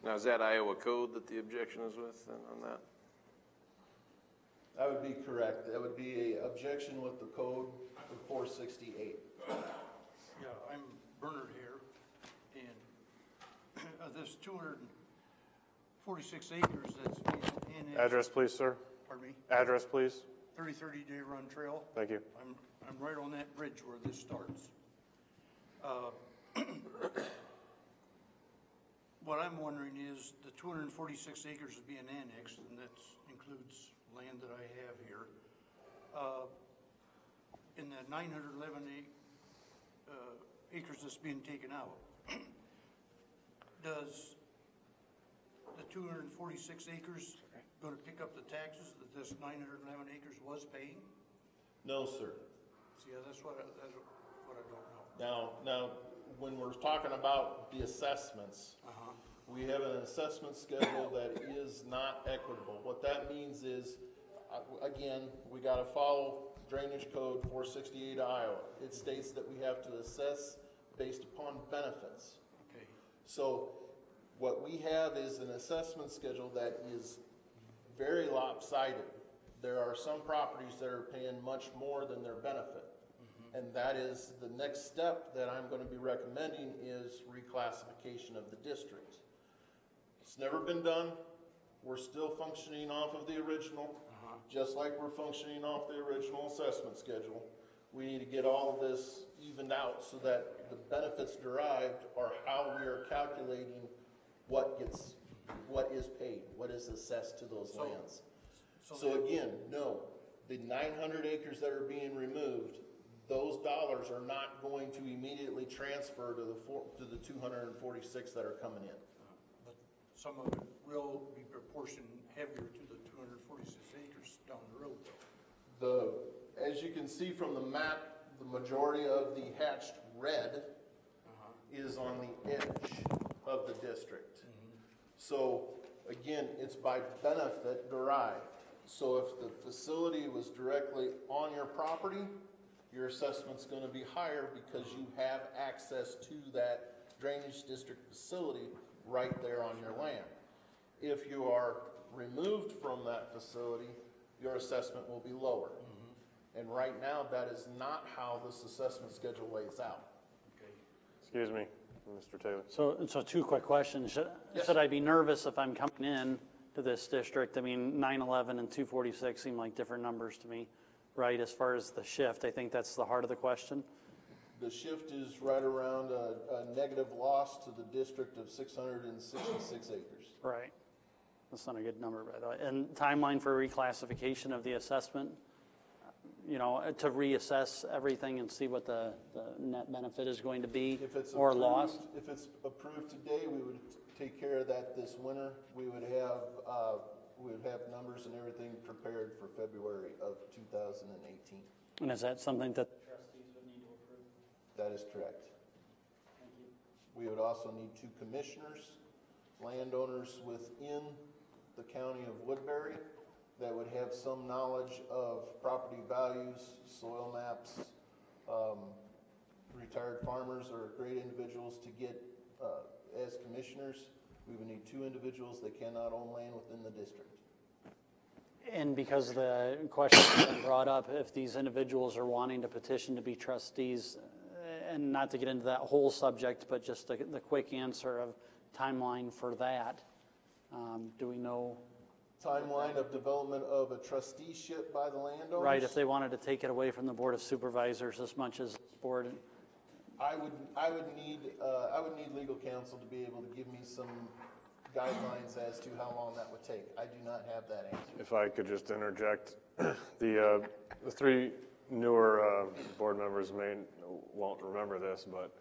S7: Now, is that Iowa code that the objection is with on that?
S6: That would be correct. That would be a objection with the code of 468.
S13: Yeah, I'm Bernard here, and this 246 acres that's in it.
S1: Address, please, sir.
S13: Pardon me?
S1: Address, please.
S13: 3030 Day Run Trail.
S1: Thank you.
S13: I'm right on that bridge where this starts. What I'm wondering is the 246 acres is being annexed, and that includes land that I have here. In the 911 acres that's being taken out, does the 246 acres going to pick up the taxes that this 911 acres was paying?
S6: No, sir.
S13: See, that's what I don't know.
S6: Now, when we're talking about the assessments, we have an assessment schedule that is not equitable. What that means is, again, we gotta follow Drainage Code 468 Iowa. It states that we have to assess based upon benefits.
S10: Okay.
S6: So what we have is an assessment schedule that is very lopsided. There are some properties that are paying much more than their benefit. And that is the next step that I'm going to be recommending is reclassification of the district. It's never been done. We're still functioning off of the original, just like we're functioning off the original assessment schedule. We need to get all of this evened out so that the benefits derived are how we are calculating what is paid, what is assessed to those lands. So again, no, the 900 acres that are being removed, those dollars are not going to immediately transfer to the 246 that are coming in.
S10: But some of it will be proportioned heavier to the 246 acres down the road.
S6: As you can see from the map, the majority of the hatched red is on the edge of the district. So again, it's by benefit derived. So if the facility was directly on your property, your assessment's going to be higher because you have access to that drainage district facility right there on your land. If you are removed from that facility, your assessment will be lower. And right now, that is not how this assessment schedule lays out.
S10: Okay.
S1: Excuse me, Mr. Taylor.
S3: So two quick questions. Should I be nervous if I'm coming in to this district? I mean, 911 and 246 seem like different numbers to me, right? As far as the shift, I think that's the heart of the question.
S6: The shift is right around a negative loss to the district of 666 acres.
S3: Right. That's not a good number, by the way. And timeline for reclassification of the assessment, you know, to reassess everything and see what the net benefit is going to be or loss?
S6: If it's approved today, we would take care of that this winter. We would have numbers and everything prepared for February of 2018.
S3: And is that something that the trustees would need to approve?
S6: That is correct.
S3: Thank you.
S6: We would also need 2 commissioners, landowners within the county of Woodbury that would have some knowledge of property values, soil maps. Retired farmers are great individuals to get as commissioners. We would need 2 individuals that cannot own land within the district.
S3: And because the question has been brought up, if these individuals are wanting to petition to be trustees, and not to get into that whole subject, but just the quick answer of timeline for that, do we know?
S6: Timeline of development of a trusteeship by the landowners?
S3: Right, if they wanted to take it away from the Board of Supervisors as much as this board.
S6: I would need legal counsel to be able to give me some guidelines as to how long that would take. I do not have that answer.
S1: If I could just interject, the 3 newer board members won't remember this, but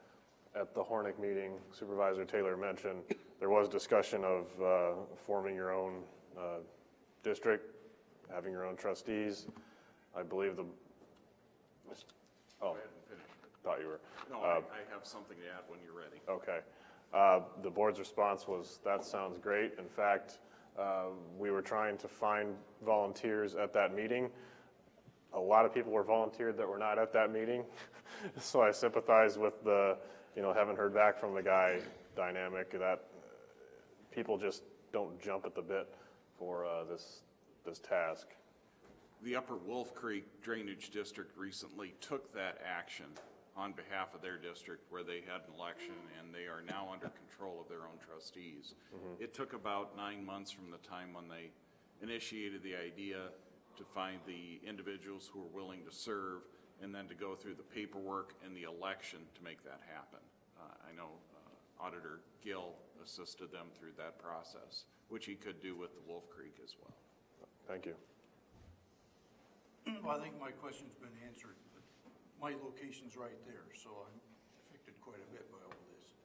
S1: at the Hornick meeting, Supervisor Taylor mentioned there was discussion of forming your own district, having your own trustees. I believe
S11: Go ahead and finish.
S1: Thought you were.
S11: No, I have something to add when you're ready.
S1: Okay. The board's response was, that sounds great. In fact, we were trying to find volunteers at that meeting. A lot of people were volunteered that were not at that meeting. So I sympathize with the, haven't heard back from the guy dynamic, that people just don't jump at the bit for this task.
S11: The Upper Wolf Creek Drainage District recently took that action on behalf of their district where they had an election, and they are now under control of their own trustees. It took about 9 months from the time when they initiated the idea to find the individuals who were willing to serve, and then to go through the paperwork and the election to make that happen. I know Auditor Gill assisted them through that process, which he could do with the Wolf Creek as well.
S1: Thank you.
S10: Well, I think my question's been answered, but my location's right there, so I'm affected quite a bit by all this.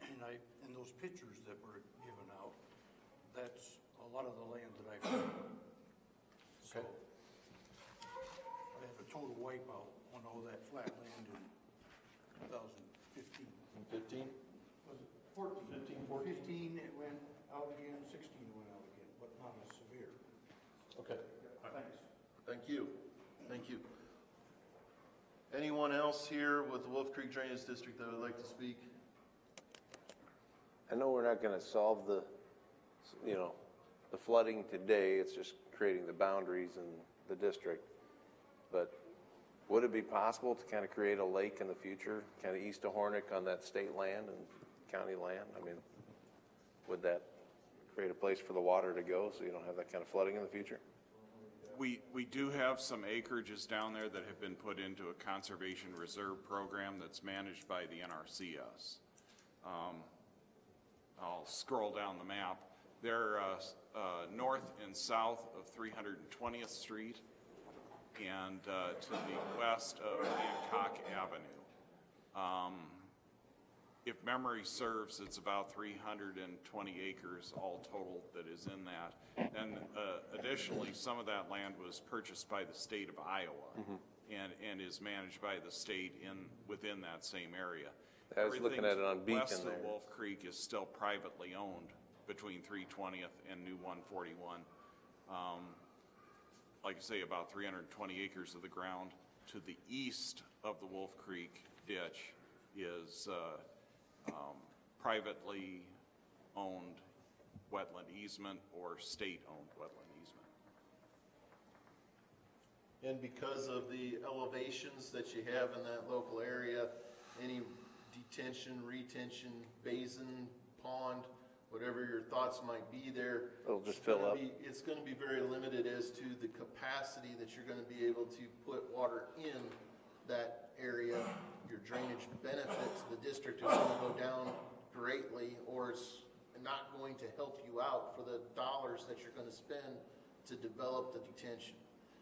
S10: And those pictures that were given out, that's a lot of the land that I found. So I had a total wipeout on all that flat land in 2015.
S13: out again, 16 went out again, but not as severe.
S6: Okay,
S13: Thanks.
S6: thank you, thank you. Anyone else here with the Wolf Creek Drainage District that would like to speak?
S7: I know we're not gonna solve the, the flooding today, it's just creating the boundaries in the district. But would it be possible to kind of create a lake in the future, kind of east of Hornick on that state land and county land? I mean, would that create a place for the water to go so you don't have that kind of flooding in the future?
S11: We do have some acreages down there that have been put into a conservation reserve program that's managed by the NRCS. I'll scroll down the map. They're north and south of 320th Street and to the west of Hancock Avenue. If memory serves, it's about 320 acres all total that is in that. And additionally, some of that land was purchased by the state of Iowa and is managed by the state within that same area.
S7: I was looking at it on Beacon
S11: west
S7: there.
S11: of Wolf Creek is still privately owned between 320th and New 141. Like I say, about 320 acres of the ground to the east of the Wolf Creek ditch is privately owned wetland easement or state-owned wetland easement.
S6: And because of the elevations that you have in that local area, any detention, retention, basin, pond, whatever your thoughts might be there.
S7: It'll just fill up.
S6: It's going to be very limited as to the capacity that you're going to be able to put water in that area. Your drainage benefit to the district is going to go down greatly, or it's not going to help you out for the dollars that you're going to spend to develop the detention.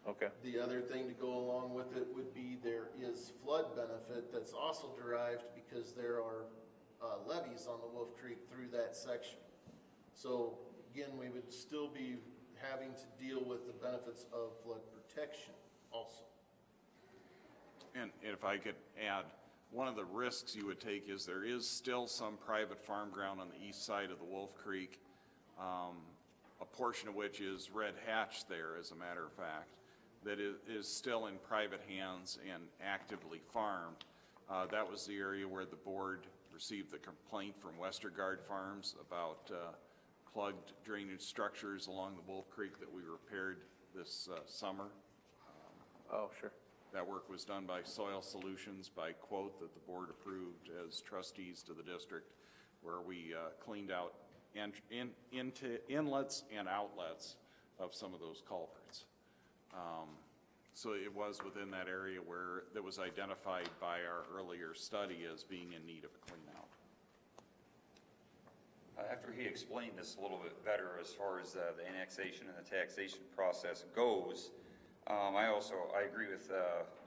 S7: Okay.
S6: The other thing to go along with it would be there is flood benefit that's also derived because there are levees on the Wolf Creek through that section. So again, we would still be having to deal with the benefits of flood protection also.
S11: And if I could add, one of the risks you would take is there is still some private farm ground on the east side of the Wolf Creek, a portion of which is red hatch there, as a matter of fact, that is still in private hands and actively farmed. That was the area where the board received the complaint from Westergaard Farms about plugged drainage structures along the Wolf Creek that we repaired this summer.
S7: Oh, sure.
S11: That work was done by Soil Solutions by quote that the board approved as trustees to the district, where we cleaned out into inlets and outlets of some of those culverts. So it was within that area where that was identified by our earlier study as being in need of a clean out.
S15: After he explained this a little bit better as far as the annexation and the taxation process goes, I agree with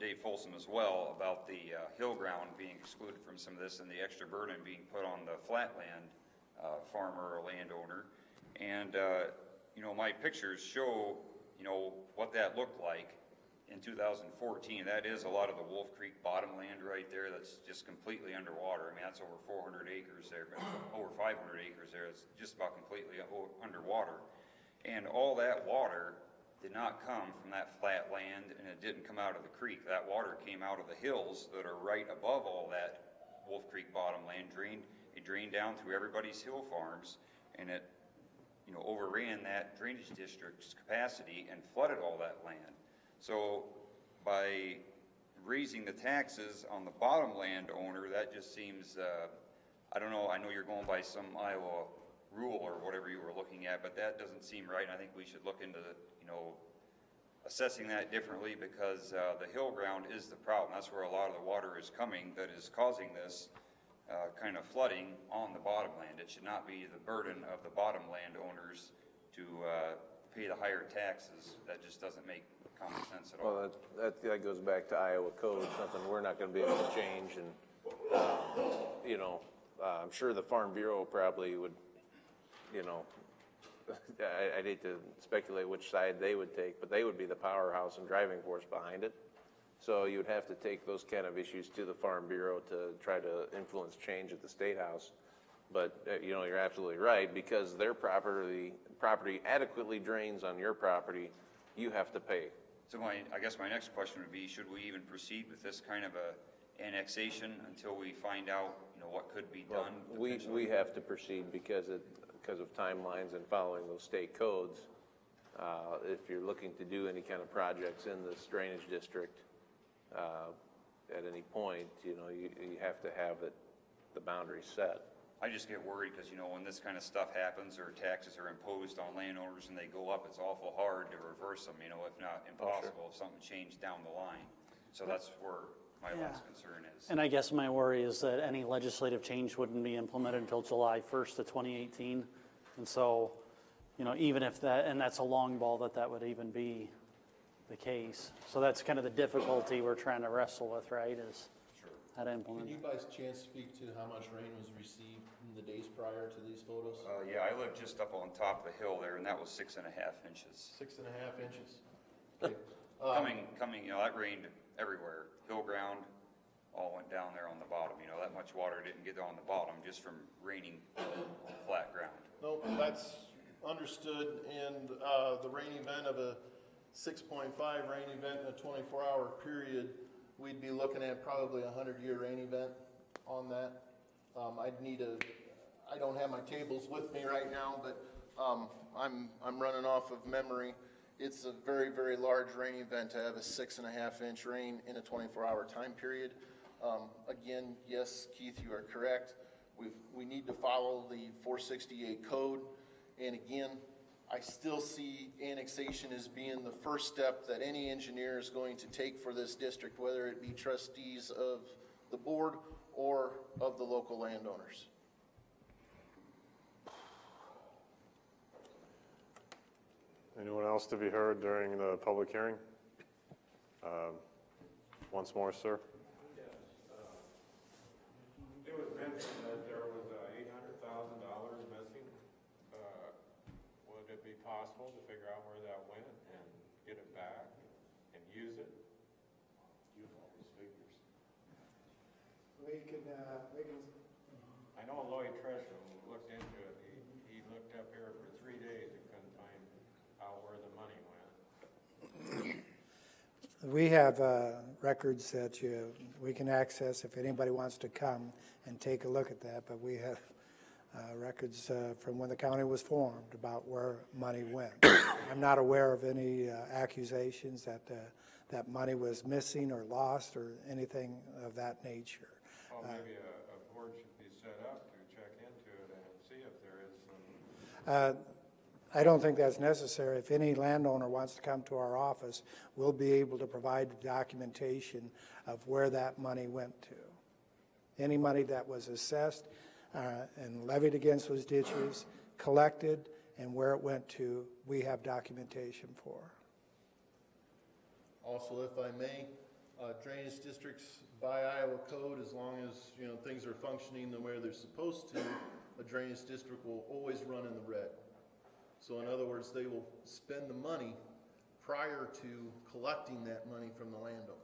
S15: Dave Folsom as well about the hill ground being excluded from some of this and the extra burden being put on the flatland farmer or landowner. And, my pictures show, what that looked like in 2014. That is a lot of the Wolf Creek bottomland right there that's just completely underwater. I mean, that's over 400 acres there, over 500 acres there. It's just about completely underwater. And all that water did not come from that flat land, and it didn't come out of the creek. That water came out of the hills that are right above all that Wolf Creek bottomland. It drained down through everybody's hill farms, and it overran that drainage district's capacity and flooded all that land. So by raising the taxes on the bottom landowner, that just seems, I don't know, I know you're going by some Iowa rule or whatever you were looking at, but that doesn't seem right. I think we should look into assessing that differently, because the hill ground is the problem. That's where a lot of the water is coming that is causing this kind of flooding on the bottom land. It should not be the burden of the bottom landowners to pay the higher taxes. That just doesn't make common sense at all.
S7: Well, that goes back to Iowa code, something we're not going to be able to change. And, I'm sure the Farm Bureau probably would, I'd hate to speculate which side they would take, but they would be the powerhouse and driving force behind it. So you would have to take those kind of issues to the Farm Bureau to try to influence change at the State House. But, you know, you're absolutely right, because their property adequately drains on your property, you have to pay.
S15: So I guess my next question would be, should we even proceed with this kind of a annexation until we find out, you know, what could be done?
S7: We have to proceed because of timelines and following those state codes. If you're looking to do any kind of projects in this drainage district, at any point, you know, you have to have the boundaries set.
S15: I just get worried because, you know, when this kind of stuff happens or taxes are imposed on landowners and they go up, it's awful hard to reverse them, you know, if not impossible, if something changed down the line. So that's where my last concern is.
S3: And I guess my worry is that any legislative change wouldn't be implemented until July 1st of 2018. And so, you know, even if that, and that's a long ball that would even be the case. So that's kind of the difficulty we're trying to wrestle with, right, is how to implement
S6: Can
S3: it.
S6: you by chance speak to how much rain was received in the days prior to these photos?
S15: Yeah, I live just up on top of the hill there, and that was 6.5 inches.
S6: 6.5 inches. Okay.
S15: Coming, you know, that rained everywhere. Hill ground, all went down there on the bottom. You know, that much water didn't get on the bottom just from raining on flat ground.
S6: No, that's understood, and the rain event of a 6.5 rain event in a 24-hour period, we'd be looking at probably a 100-year rain event on that. I don't have my tables with me right now, but I'm running off of memory. It's a very, very large rain event to have a 6.5 inch rain in a 24-hour time period. Again, yes, Keith, you are correct. We need to follow the 468 code. And again, I still see annexation as being the first step that any engineer is going to take for this district, whether it be trustees of the board or of the local landowners.
S1: Anyone else to be heard during the public hearing? Once more, sir.
S14: Yes. It was mentioned that there was $800,000 missing. Would it be possible to figure out where that went and get it back and use it? You have all these figures.
S9: We can.
S14: I know Lloyd Tresham looked into it. He looked up here for 3 days and couldn't find out where the money went.
S9: We have records that we can access if anybody wants to come and take a look at that, but we have records from when the county was formed about where money went. I'm not aware of any accusations that that money was missing or lost or anything of that nature.
S14: Well, maybe a board should be set up to check into it and see if there is some.
S9: I don't think that's necessary. If any landowner wants to come to our office, we'll be able to provide documentation of where that money went to. Any money that was assessed and levied against those ditches, collected, and where it went to, we have documentation for.
S6: Also, if I may, drainage districts by Iowa code, as long as things are functioning the way they're supposed to, a drainage district will always run in the red. So in other words, they will spend the money prior to collecting that money from the landowners.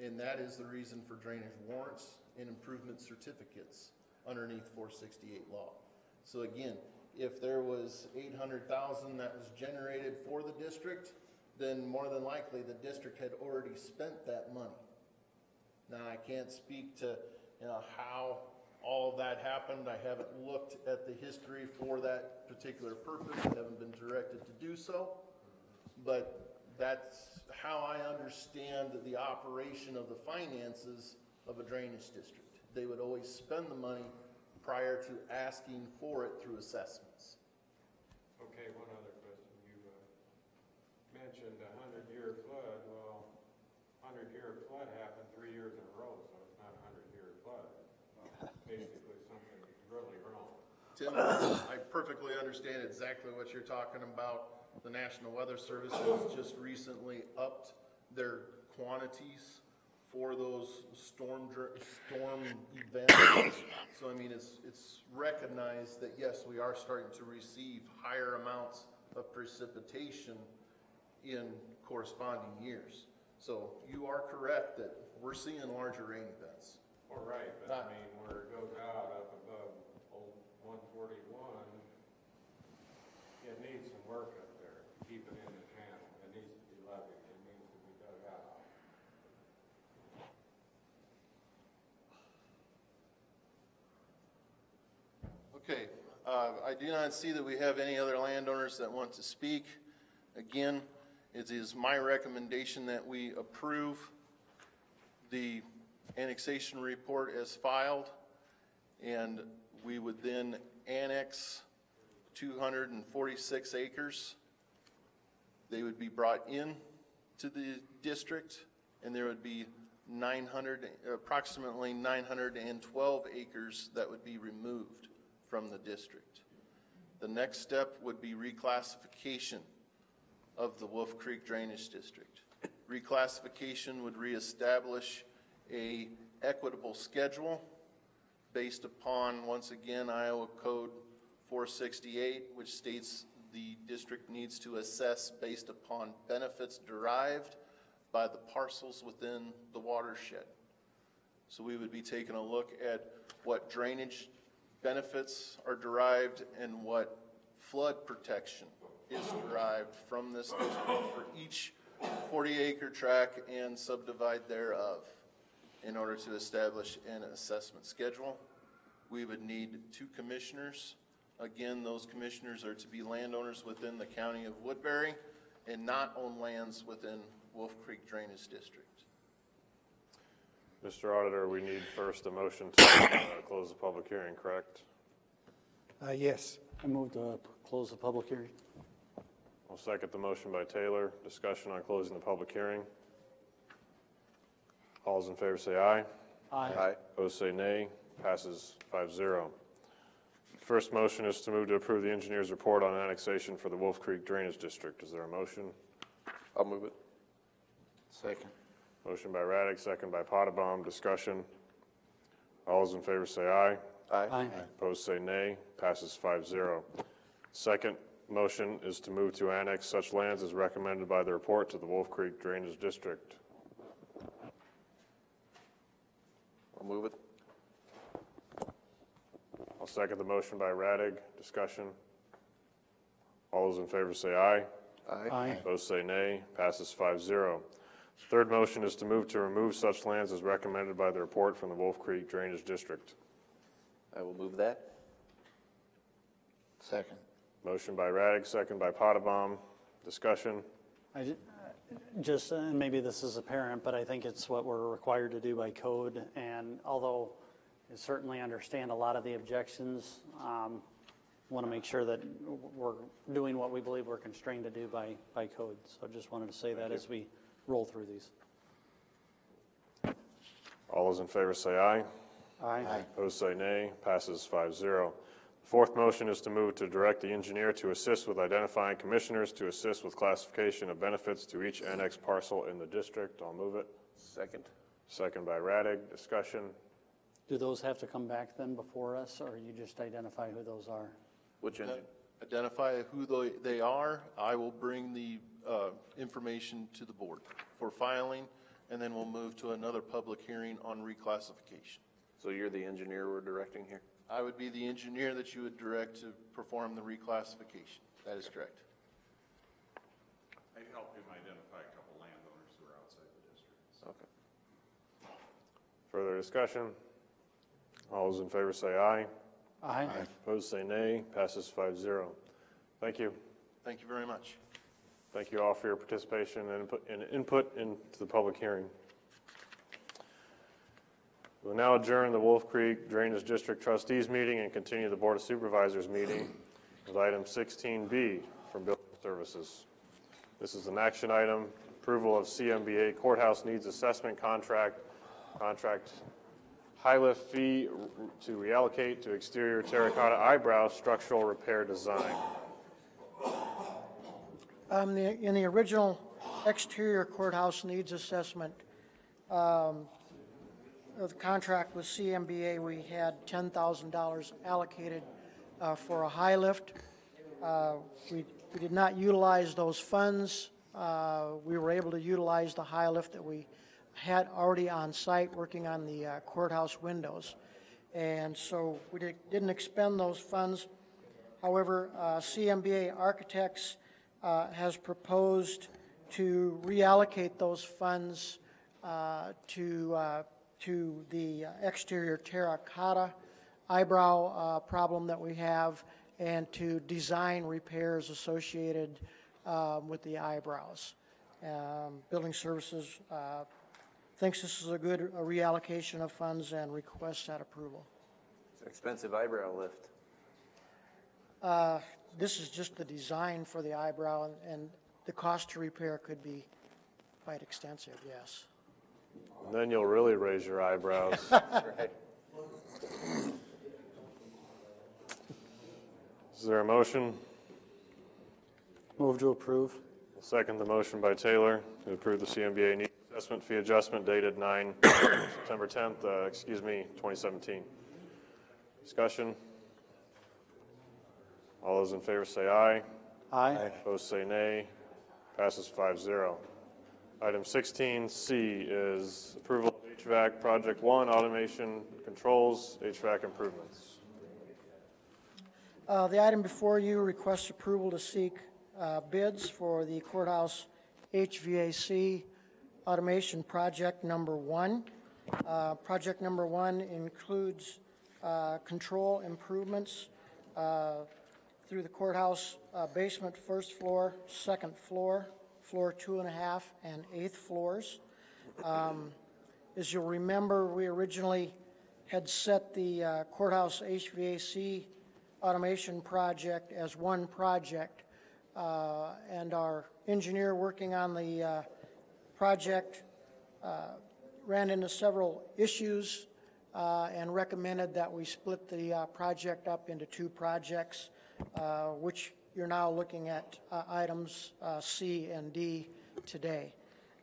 S6: And that is the reason for drainage warrants and improvement certificates underneath 468 law. So again, if there was $800,000 that was generated for the district, then more than likely the district had already spent that money. Now I can't speak to how all of that happened. I haven't looked at the history for that particular purpose. I haven't been directed to do so. But that's how I understand the operation of the finances of a drainage district. They would always spend the money prior to asking for it through assessments.
S14: Okay, one other question. You mentioned a 100-year flood. Well, 100-year flood happened 3 years in a row, so it's not a 100-year flood. Basically, something is really wrong.
S6: Tim, I perfectly understand exactly what you're talking about. The National Weather Service has just recently upped their quantities for those storm events. So I mean, it's recognized that yes, we are starting to receive higher amounts of precipitation in corresponding years. So you are correct that we're seeing larger rain events.
S14: Well, right, but I mean, where it goes out up above 141, it needs some work up there, keep it in the channel. It needs to be levied, it needs to be dug out.
S6: Okay, I do not see that we have any other landowners that want to speak. Again, it is my recommendation that we approve the annexation report as filed, and we would then annex 246 acres. They would be brought in to the district, and there would be approximately 912 acres that would be removed from the district. The next step would be reclassification of the Wolf Creek Drainage District. Reclassification would reestablish a equitable schedule based upon, once again, Iowa Code 468, which states the district needs to assess based upon benefits derived by the parcels within the watershed. So we would be taking a look at what drainage benefits are derived and what flood protection is derived from this district for each 40-acre tract and subdivide thereof. In order to establish an assessment schedule, we would need 2 commissioners. Again, those commissioners are to be landowners within the county of Woodbury and not own lands within Wolf Creek Drainage District.
S1: Mr. Auditor, we need first a motion to close the public hearing, correct?
S9: Yes.
S3: I move to close the public hearing.
S1: I'll second the motion by Taylor. Discussion on closing the public hearing. All those in favor say aye.
S3: Aye.
S1: Opposed say nay. Passes 5-0. First motion is to move to approve the engineer's report on annexation for the Wolf Creek Drainage District. Is there a motion?
S7: I'll move it.
S16: Second.
S1: Motion by Raddick, second by Potabom. Discussion. All those in favor say aye.
S3: Aye.
S1: Opposed say nay. Passes 5-0. Second motion is to move to annex such lands as recommended by the report to the Wolf Creek Drainage District.
S7: I'll move it.
S1: I'll second the motion by Raddick. Discussion. All those in favor say aye.
S3: Aye.
S1: Opposed say nay. Passes 5-0. Third motion is to move to remove such lands as recommended by the report from the Wolf Creek Drainage District.
S7: I will move that.
S16: Second.
S1: Motion by Raddick, second by Potabom. Discussion.
S3: And maybe this is apparent, but I think it's what we're required to do by code. And although I certainly understand a lot of the objections, want to make sure that we're doing what we believe we're constrained to do by code. So I just wanted to say that as we roll through these.
S1: All those in favor say aye.
S3: Aye.
S1: Opposed say nay. Passes 5-0. Fourth motion is to move to direct the engineer to assist with identifying commissioners to assist with classification of benefits to each annexed parcel in the district. I'll move it.
S7: Second.
S1: Second by Raddick. Discussion.
S3: Do those have to come back then before us, or you just identify who those are?
S7: Which engine?
S6: Identify who they are. I will bring the information to the board for filing, and then we'll move to another public hearing on reclassification.
S7: So you're the engineer we're directing here?
S6: I would be the engineer that you would direct to perform the reclassification. That is correct.
S11: I helped him identify a couple landowners who are outside the district.
S7: Okay.
S1: Further discussion. All those in favor say aye.
S3: Aye.
S1: Opposed say nay. Passes 5-0. Thank you.
S6: Thank you very much.
S1: Thank you all for your participation and input into the public hearing. We'll now adjourn the Wolf Creek Drainage District Trustees meeting and continue the Board of Supervisors meeting with item 16B from Building Services. This is an action item, approval of CMBA Courthouse Needs Assessment Contract high lift fee to reallocate to exterior terracotta eyebrow structural repair design.
S12: In the original exterior courthouse needs assessment, the contract with CMBA, we had $10,000 allocated for a high lift. We did not utilize those funds. We were able to utilize the high lift that we had already on site working on the courthouse windows. and so we didn't expend those funds. However, CMBA Architects has proposed to reallocate those funds to the exterior terracotta eyebrow problem that we have, and to design repairs associated with the eyebrows. Building Services thinks this is a good reallocation of funds and requests that approval.
S7: It's an expensive eyebrow lift.
S12: This is just the design for the eyebrow, and the cost to repair could be quite extensive, yes.
S1: And then you'll really raise your eyebrows.
S7: Right.
S1: Is there a motion?
S10: Move to approve.
S1: I'll second the motion by Taylor to approve the CMBA needs assessment fee adjustment dated September 10th, 2017. Discussion? All those in favor say aye.
S10: Aye.
S1: Opposed say nay. Passes 5-0. Item 16C is approval of HVAC Project 1 Automation Controls HVAC Improvements.
S12: The item before you requests approval to seek bids for the courthouse HVAC automation project number 1. Project number 1 includes control improvements through the courthouse basement, first floor, second floor, floor 2.5 and 8th floors. As you'll remember, we originally had set the courthouse HVAC automation project as one project, and our engineer working on the project ran into several issues and recommended that we split the project up into 2 projects, which you're now looking at items C and D today.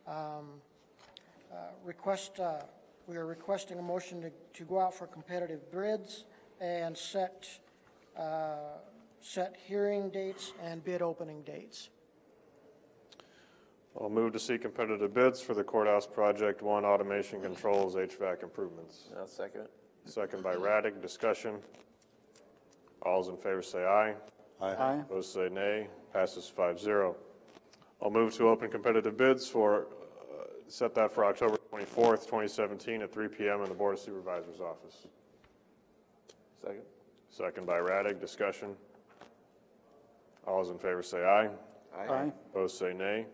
S12: We are requesting a motion to go out for competitive bids and set hearing dates and bid opening dates.
S1: I'll move to see competitive bids for the Courthouse Project 1 Automation Controls HVAC Improvements.
S7: I'll second it.
S1: Second by Raddick. Discussion. All those in favor say aye.
S10: Aye.
S1: Opposed say nay. Passes 5-0. I'll move to open competitive bids for, set that for October 24th, 2017 at 3 p.m. in the Board of Supervisors office.
S7: Second.
S1: Second by Raddick. Discussion. All those in favor say aye.
S10: Aye.
S1: Opposed say nay.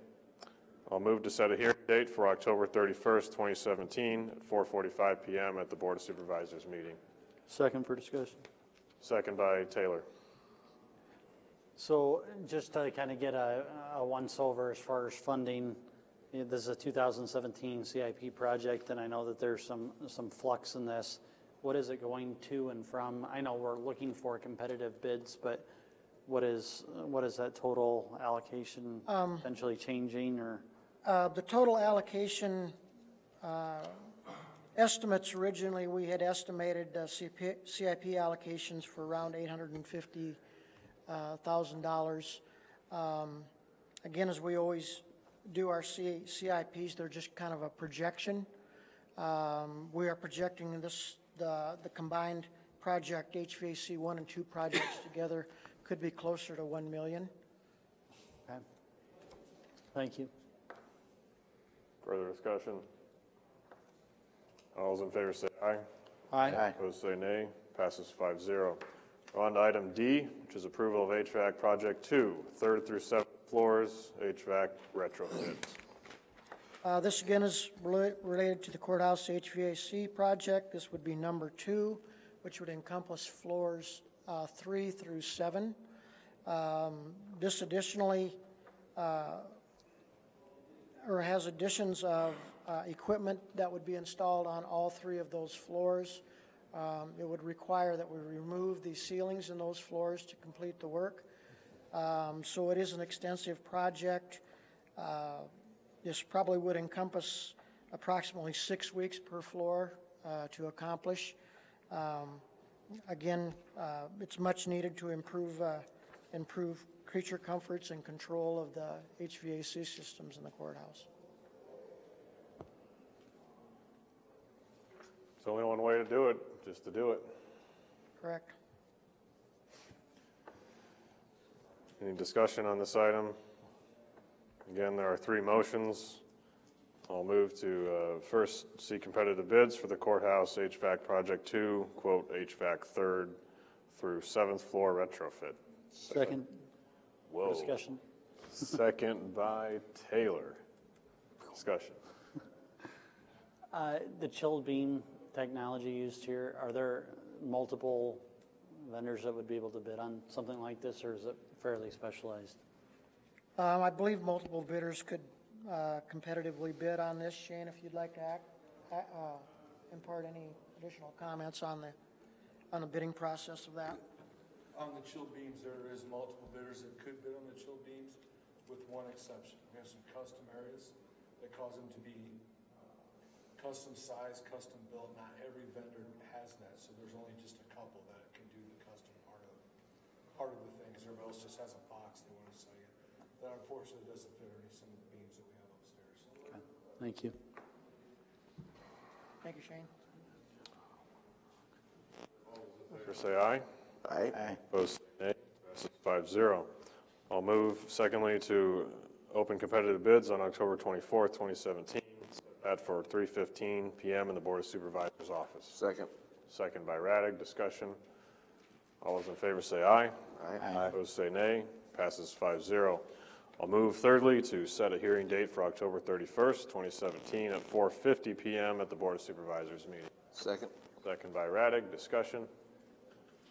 S1: I'll move to set a hearing date for October 31st, 2017 at 4:45 p.m. at the Board of Supervisors meeting.
S10: Second for discussion.
S1: Second by Taylor.
S3: So just to kind of get a once-over as far as funding, this is a 2017 CIP project, and I know that there's some flux in this. What is it going to and from? I know we're looking for competitive bids, but what is that total allocation potentially changing, or?
S12: The total allocation estimates originally, we had estimated CIP allocations for around $850,000. Again, as we always do our CIPs, they're just kind of a projection. We are projecting the combined project HVAC 1 and 2 projects together could be closer to $1 million.
S3: Okay. Thank you.
S1: Further discussion? All those in favor say aye.
S10: Aye.
S1: Opposed say nay. Passes 5-0. We're on to item D, which is approval of HVAC Project 2, 3rd through 7th floors, HVAC retrofits.
S12: This again is related to the courthouse HVAC project. This would be number 2, which would encompass floors 3 through 7. This additionally has additions of equipment that would be installed on all 3 of those floors. It would require that we remove the ceilings in those floors to complete the work. So it is an extensive project. This probably would encompass approximately 6 weeks per floor to accomplish. Again, it's much needed to improve creature comforts and control of the HVAC systems in the courthouse.
S1: There's only one way to do it, just to do it.
S12: Correct.
S1: Any discussion on this item? Again, there are 3 motions. I'll move to first see competitive bids for the courthouse HVAC Project 2, quote HVAC 3rd through 7th floor retrofit.
S3: Second.
S1: Whoa.
S3: Discussion.
S1: Second by Taylor. Discussion.
S3: The chilled beam technology used here, are there multiple vendors that would be able to bid on something like this, or is it fairly specialized?
S12: I believe multiple bidders could competitively bid on this. Shane, if you'd like to impart any additional comments on the bidding process of that.
S13: On the chilled beams, there is multiple bidders that could bid on the chilled beams, with one exception. We have some custom areas that cause them to be custom size, custom built. Not every vendor has that, so there's only just a couple that can do the custom part of the things. Everybody else just has a box they want to sell you. That unfortunately doesn't fit some of the beams that we have upstairs.
S3: Okay. Thank you.
S12: Thank you, Shane.
S1: Say aye.
S16: Aye.
S1: Opposed, nay. Passes 5-0. I'll move secondly to open competitive bids on October 24th, 2017, at for 3:15 p.m. in the Board of Supervisors office.
S7: Second.
S1: Second by Raddick. Discussion. All those in favor say aye.
S7: Aye.
S1: Opposed say nay. Passes 5-0. I'll move thirdly to set a hearing date for October 31st, 2017 at 4:50 p.m. at the Board of Supervisors meeting.
S7: Second.
S1: Second by Raddick. Discussion.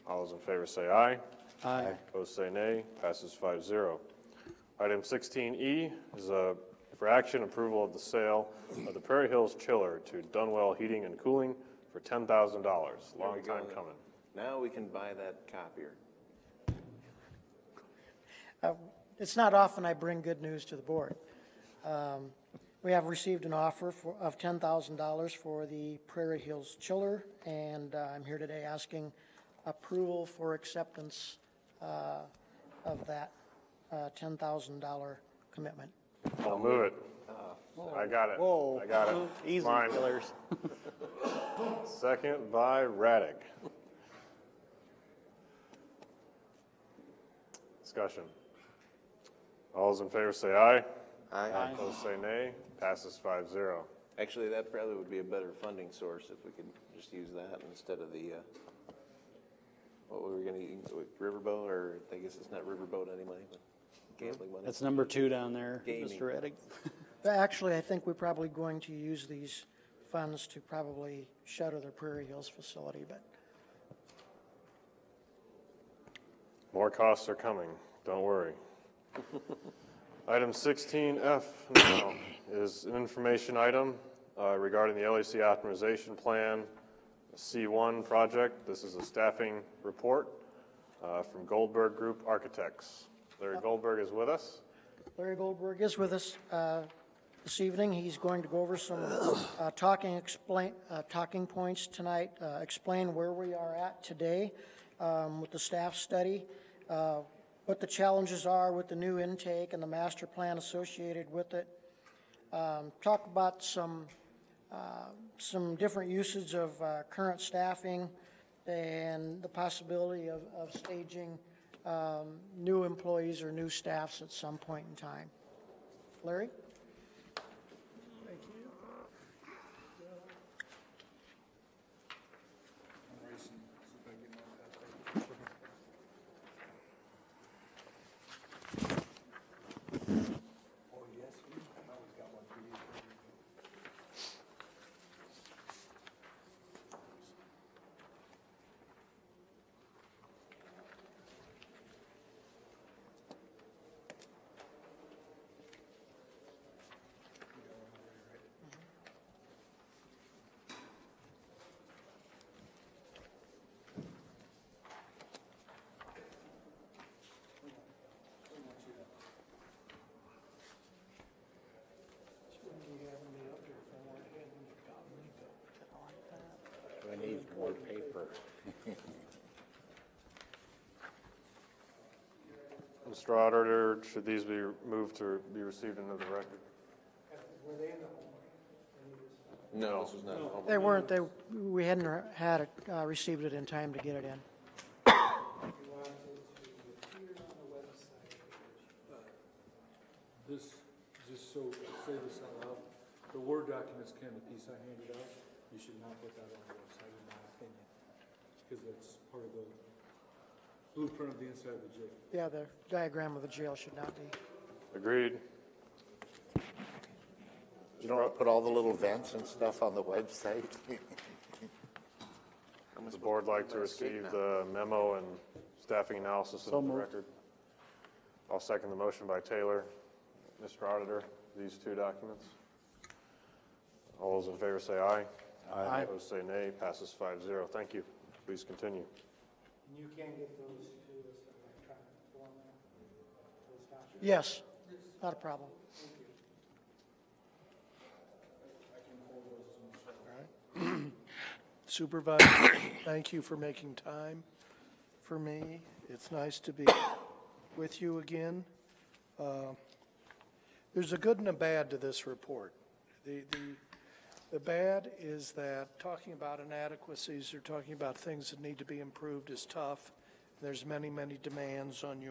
S1: All those in favor say aye.
S3: Aye.
S1: Opposed say nay. Passes 5-0. Item 16E is for action approval of the sale of the Prairie Hills chiller to Dunwell Heating and Cooling for $10,000. Long time coming.
S7: Now we can buy that copier.
S12: It's not often I bring good news to the board. We have received an offer of $10,000 for the Prairie Hills chiller, and I'm here today asking approval for acceptance of that $10,000 commitment.
S1: I'll move it. I got it.
S3: Whoa.
S1: I got it.
S3: Easy,
S1: Mine.
S3: killers.
S1: Second by Raddick. Discussion. All those in favor say aye.
S7: Aye.
S1: Opposed say nay. Passes 5-0.
S7: Actually, that probably would be a better funding source if we could just use that instead of the, what we were going to use, Riverboat, or I guess it's not Riverboat anymore, but gambling money.
S3: That's number 2 down there,
S7: Gaming.
S3: Mr. Reddick.
S12: Actually, I think we're probably going to use these funds to probably shutter the Prairie Hills facility, but
S1: More costs are coming. Don't worry. Item 16F now is an information item regarding the LAC optimization plan, C1 project. This is a staffing report from Goldberg Group Architects. Larry Goldberg is with us.
S12: Larry Goldberg is with us this evening. He's going to go over some talking points tonight, explain where we are at today with the staff study, what the challenges are with the new intake and the master plan associated with it, talk about some different usage of current staffing and the possibility of staging new employees or new staffs at some point in time. Larry? Thank you.
S16: I need more paper.
S1: Mr. Auditor, should these be moved to be received into the record?
S12: Were they in the
S7: No, this was not. a public
S12: They
S7: meeting.
S12: weren't, we hadn't had it, received it in time to get it in.
S13: This, just so, say this out loud, the Word documents, Ken, the piece I handed out, you should not put that on the website, in my opinion, because that's part of the blueprint of the inside of the jail.
S12: Yeah, the diagram of the jail should not be.
S1: Agreed.
S16: You don't put all the little vents and stuff on the website?
S1: Does the board like to receive the memo and staffing analysis of the record? I'll second the motion by Taylor. Mr. Auditor, these two documents. All those in favor say aye.
S9: Aye.
S1: Opposed say nay. Passes 5-0. Thank you. Please continue.
S9: You can get those to us in electronic format, those documents?
S12: Yes, not a problem.
S18: Supervisor, thank you for making time for me. It's nice to be with you again. There's a good and a bad to this report. The bad is that talking about inadequacies or talking about things that need to be improved is tough. There's many, many demands on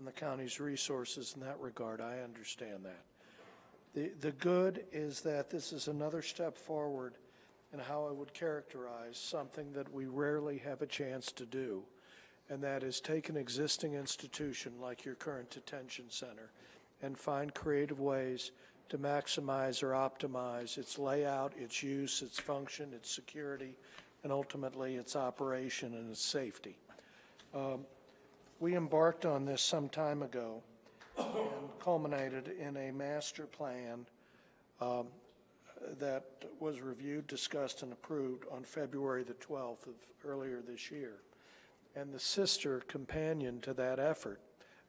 S18: the county's resources in that regard. I understand that. The good is that this is another step forward in how I would characterize something that we rarely have a chance to do, and that is take an existing institution like your current detention center and find creative ways to maximize or optimize its layout, its use, its function, its security, and ultimately its operation and its safety. We embarked on this some time ago and culminated in a master plan that was reviewed, discussed, and approved on February the 12th of earlier this year. And the sister companion to that effort,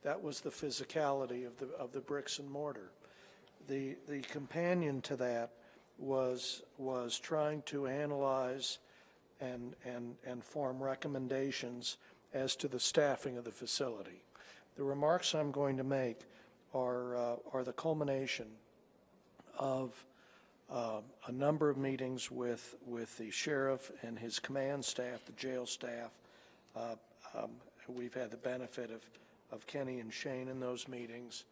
S18: that was the physicality of the bricks and mortar. The companion to that was trying to analyze and form recommendations as to the staffing of the facility. The remarks I'm going to make are the culmination of a number of meetings with the sheriff and his command staff, the jail staff. We've had the benefit of Kenny and Shane in those meetings.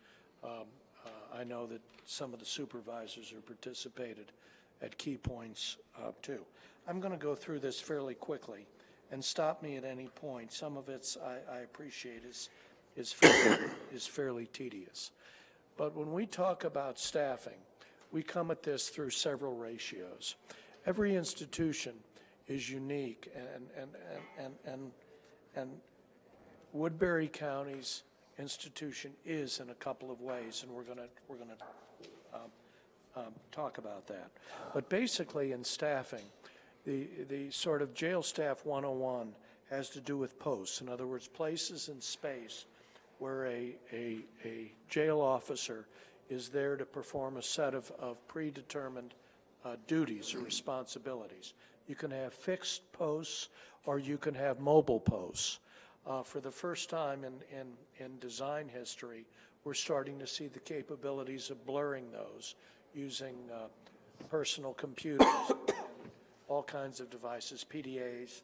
S18: I know that some of the supervisors have participated at key points too. I'm going to go through this fairly quickly, and stop me at any point. Some of it I appreciate is fairly tedious. But when we talk about staffing, we come at this through several ratios. Every institution is unique, and Woodbury County's institution is in a couple of ways, and we're going to talk about that. But basically, in staffing, the sort of jail staff 101 has to do with posts. In other words, places in space where a jail officer is there to perform a set of predetermined duties or responsibilities. You can have fixed posts or you can have mobile posts. For the first time in design history, we're starting to see the capabilities of blurring those using personal computers, all kinds of devices, PDAs,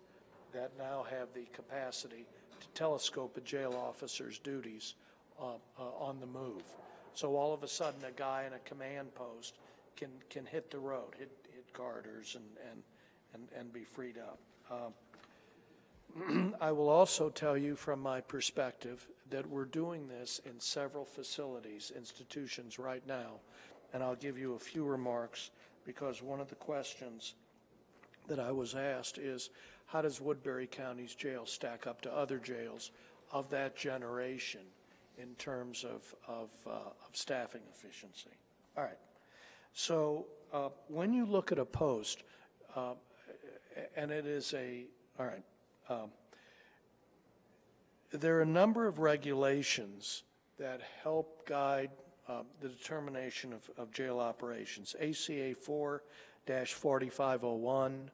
S18: that now have the capacity to telescope a jail officer's duties on the move. So all of a sudden, a guy in a command post can hit the road, hit garters, and be freed up. I will also tell you from my perspective that we're doing this in several facilities, institutions right now, and I'll give you a few remarks because one of the questions that I was asked is, how does Woodbury County's jail stack up to other jails of that generation in terms of staffing efficiency? All right. So when you look at a post, and it is all right, there are a number of regulations that help guide the determination of jail operations. ACA 4-4501,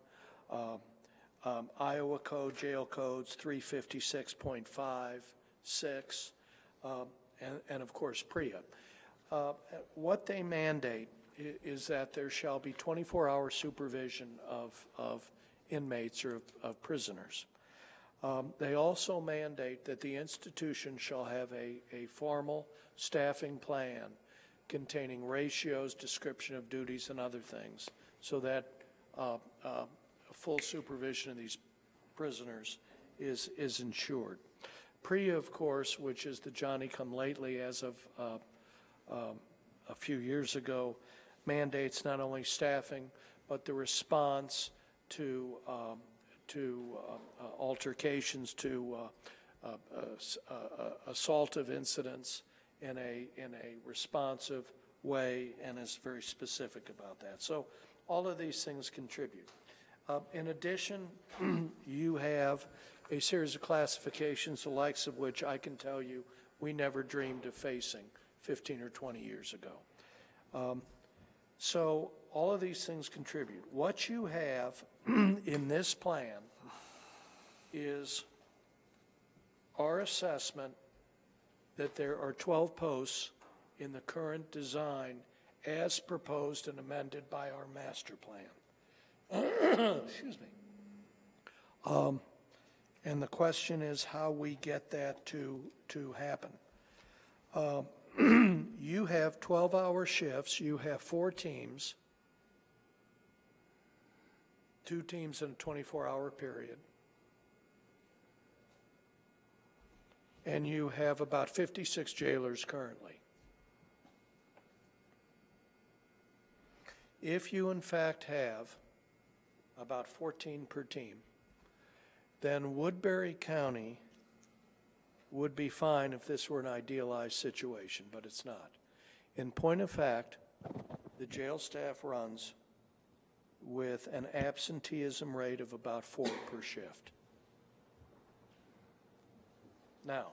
S18: Iowa Code, Jail Codes 356.5, 6, and of course PREA. What they mandate is that there shall be 24-hour supervision of inmates or of prisoners. They also mandate that the institution shall have a formal staffing plan containing ratios, description of duties, and other things, so that full supervision of these prisoners is ensured. PREA, of course, which is the Johnny-come-lately as of a few years ago, mandates not only staffing, but the response to altercations, to assaultive incidents in a responsive way, and is very specific about that. So all of these things contribute. In addition, you have a series of classifications, the likes of which I can tell you we never dreamed of facing 15 or 20 years ago. So all of these things contribute. What you have in this plan is our assessment that there are 12 posts in the current design as proposed and amended by our master plan. Excuse me. And the question is how we get that to happen. You have 12-hour shifts. You have 4 teams, 2 teams in a 24-hour period. And you have about 56 jailers currently. If you, in fact, have about 14 per team, then Woodbury County would be fine if this were an idealized situation, but it's not. In point of fact, the jail staff runs with an absenteeism rate of about 4 per shift. Now,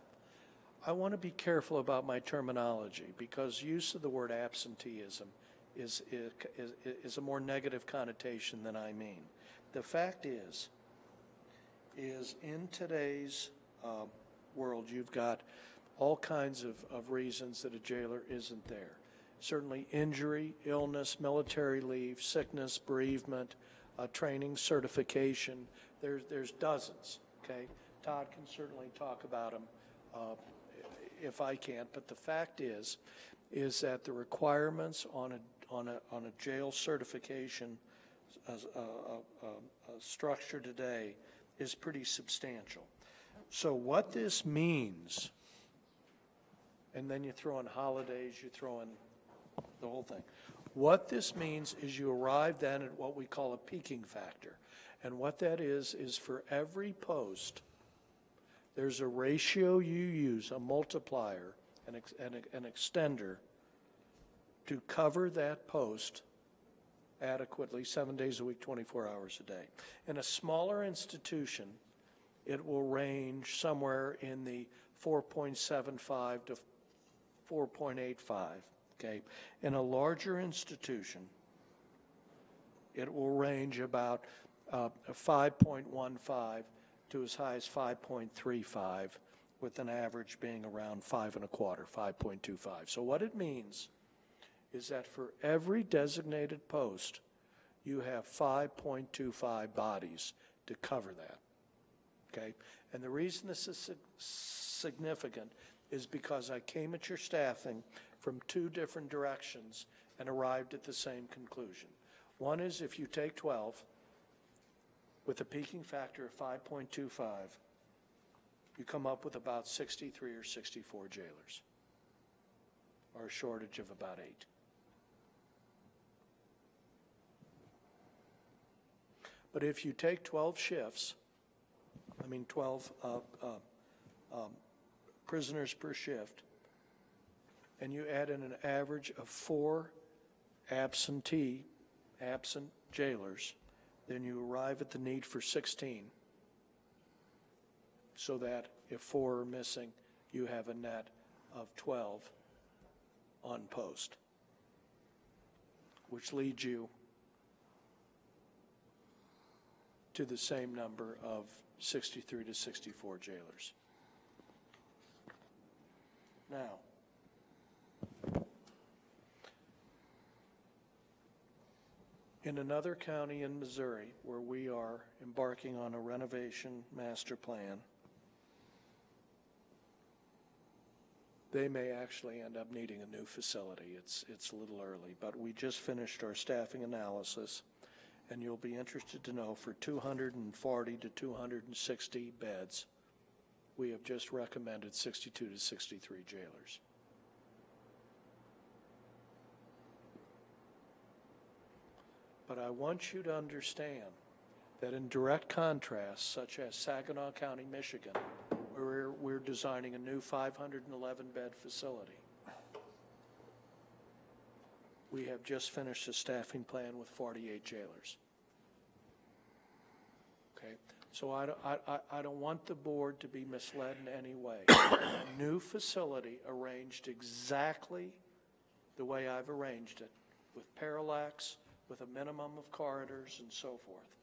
S18: I want to be careful about my terminology because use of the word absenteeism is a more negative connotation than I mean. The fact is in today's world, you've got all kinds of reasons that a jailer isn't there. Certainly injury, illness, military leave, sickness, bereavement, training, certification. There's dozens, okay? Todd can certainly talk about them if I can't, but the fact is that the requirements on a jail certification structure today is pretty substantial. So what this means, and then you throw in holidays, you throw in the whole thing. What this means is you arrive then at what we call a peaking factor. And what that is for every post, there's a ratio you use, a multiplier, an extender, to cover that post adequately 7 days a week, 24 hours a day. In a smaller institution, it will range somewhere in the 4.75 to 4.85, okay? In a larger institution, it will range about 5.15 to as high as 5.35, with an average being around 5.25, 5.25. So what it means is that for every designated post, you have 5.25 bodies to cover that, okay? And the reason this is significant is because I came at your staffing from 2 different directions and arrived at the same conclusion. One is if you take 12 with a peaking factor of 5.25, you come up with about 63 or 64 jailers, or a shortage of about 8. But if you take 12 shifts, 12 prisoners per shift, and you add in an average of 4 absent jailers, then you arrive at the need for 16, so that if 4 are missing, you have a net of 12 on post, which leads you to the same number of 63 to 64 jailers. Now, In another county in Missouri where we are embarking on a renovation master plan, they may actually end up needing a new facility. It's a little early, but we just finished our staffing analysis, and you'll be interested to know for 240 to 260 beds, we have just recommended 62 to 63 jailers. But I want you to understand that in direct contrast, such as Saginaw County, Michigan, where we're designing a new 511-bed facility, we have just finished a staffing plan with 48 jailers. Okay, so I don't want the board to be misled in any way. A new facility arranged exactly the way I've arranged it, with parallax, with a minimum of corridors and so forth,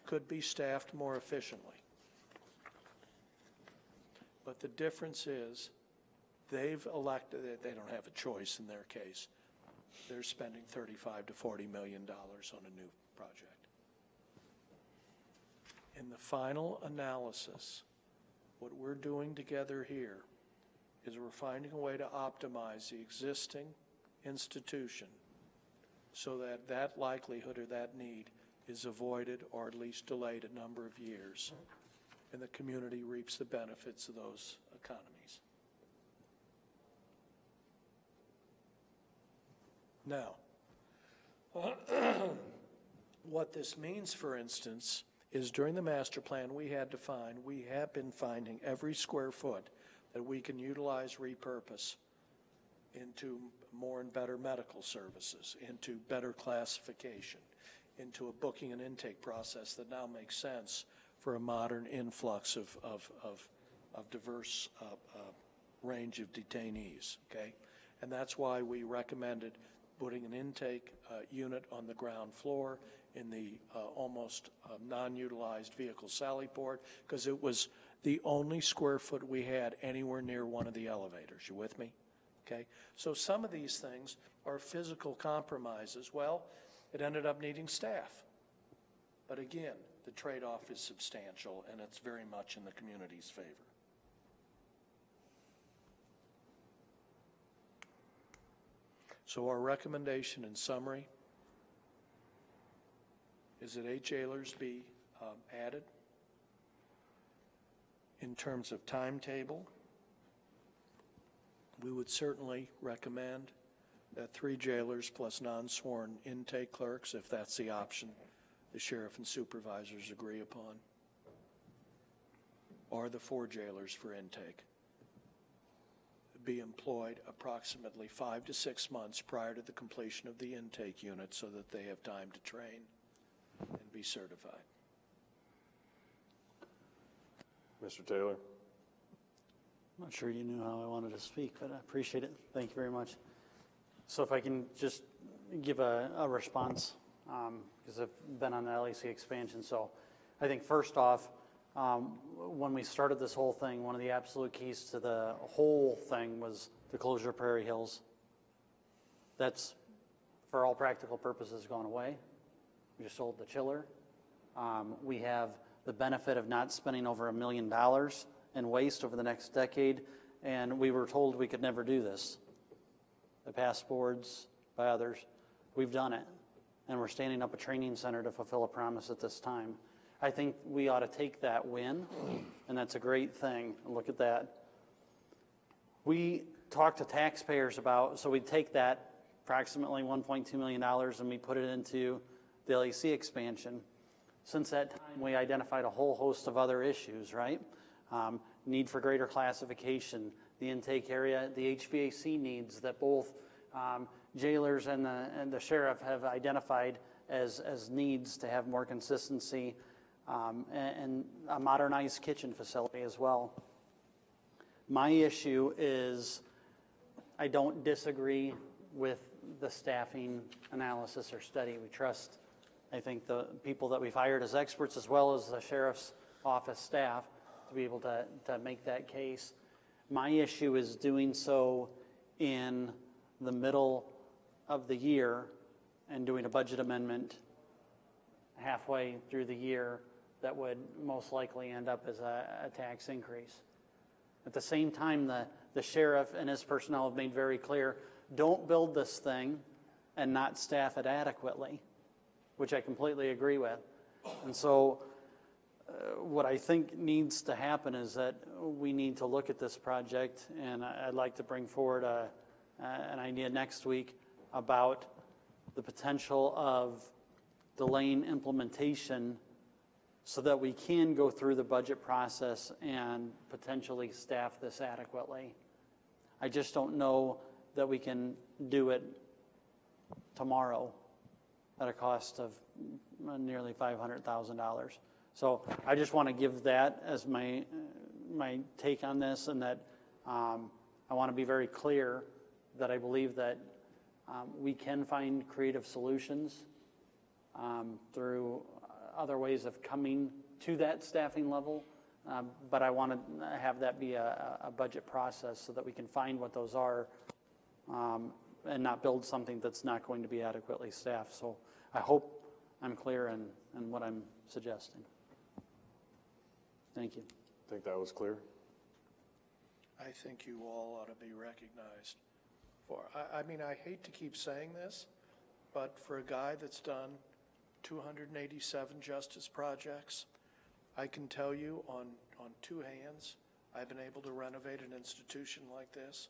S18: could be staffed more efficiently. But the difference is they've elected, they don't have a choice in their case. They're spending $35 to $40 million on a new project. In the final analysis, what we're doing together here is we're finding a way to optimize the existing institution so that that likelihood or that need is avoided or at least delayed a number of years, and the community reaps the benefits of those economies. Now, what this means, for instance, is during the master plan we have been finding every square foot that we can utilize, repurpose into more and better medical services, into better classification, into a booking and intake process that now makes sense for a modern influx of diverse range of detainees, okay? And that's why we recommended putting an intake unit on the ground floor in the almost non-utilized vehicle sally port, because it was the only square foot we had anywhere near one of the elevators. You with me? Okay, so some of these things are physical compromises. Well, it ended up needing staff. But again, the trade-off is substantial, and it's very much in the community's favor. So our recommendation in summary is that 8 jailers be added. In terms of timetable, we would certainly recommend that 3 jailers plus non-sworn intake clerks, if that's the option the sheriff and supervisors agree upon, or the 4 jailers for intake, be employed approximately 5 to 6 months prior to the completion of the intake unit so that they have time to train and be certified.
S1: Mr. Taylor.
S3: I'm not sure you knew how I wanted to speak, but I appreciate it. Thank you very much. So if I can just give a response, because I've been on the LAC expansion. So I think first off, when we started this whole thing, one of the absolute keys to the whole thing was the closure of Prairie Hills. That's, for all practical purposes, gone away. We just sold the chiller. We have the benefit of not spending over $1 million in waste over the next decade, and we were told we could never do this. The past boards, by others, we've done it, and we're standing up a training center to fulfill a promise at this time. I think we ought to take that win, and that's a great thing. Look at that. We talked to taxpayers about, so we take that approximately $1.2 million and we put it into the LAC expansion. Since that time, we identified a whole host of other issues, right? Need for greater classification, the intake area, the HVAC needs that both jailers and the sheriff have identified as needs to have more consistency, and a modernized kitchen facility as well. My issue is I don't disagree with the staffing analysis or study. We trust, I think, the people that we've hired as experts as well as the sheriff's office staff to be able to make that case. My issue is doing so in the middle of the year and doing a budget amendment halfway through the year that would most likely end up as a tax increase. At the same time, the sheriff and his personnel have made very clear, don't build this thing and not staff it adequately, which I completely agree with. And so what I think needs to happen is that we need to look at this project, and I'd like to bring forward an idea next week about the potential of delaying implementation so that we can go through the budget process and potentially staff this adequately. I just don't know that we can do it tomorrow at a cost of nearly $500,000. So I just want to give that as my take on this, and that I want to be very clear that I believe that we can find creative solutions through other ways of coming to that staffing level, but I want to have that be a budget process so that we can find what those are and not build something that's not going to be adequately staffed. So I hope I'm clear in what I'm suggesting. Thank you.
S1: I think that was clear.
S18: I think you all ought to be recognized for, I mean, I hate to keep saying this, but for a guy that's done 287 justice projects, I can tell you on two hands, I've been able to renovate an institution like this.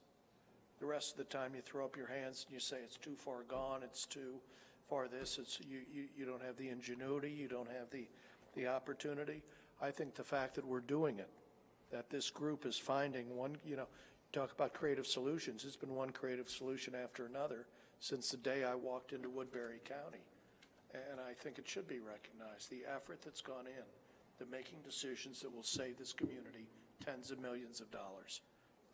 S18: The rest of the time you throw up your hands and you say it's too far gone, it's too far this, it's you don't have the ingenuity, you don't have the opportunity. I think the fact that we're doing it, that this group is finding one, talk about creative solutions, it's been one creative solution after another since the day I walked into Woodbury County. And I think it should be recognized, the effort that's gone in, the making decisions that will save this community tens of millions of dollars,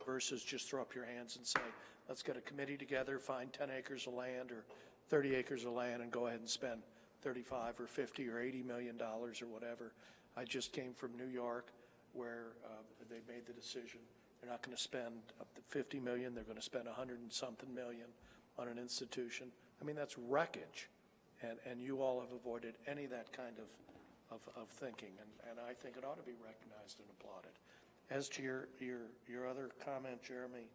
S18: versus just throw up your hands and say, let's get a committee together, find 10 acres of land or 30 acres of land and go ahead and spend 35 or 50 or 80 million dollars or whatever. I just came from New York where they made the decision they're not going to spend up to 50 million, they're going to spend 100 and something million on an institution. I mean, that's wreckage. And you all have avoided any of that kind of thinking, and I think it ought to be recognized and applauded. As to your other comment, Jeremy,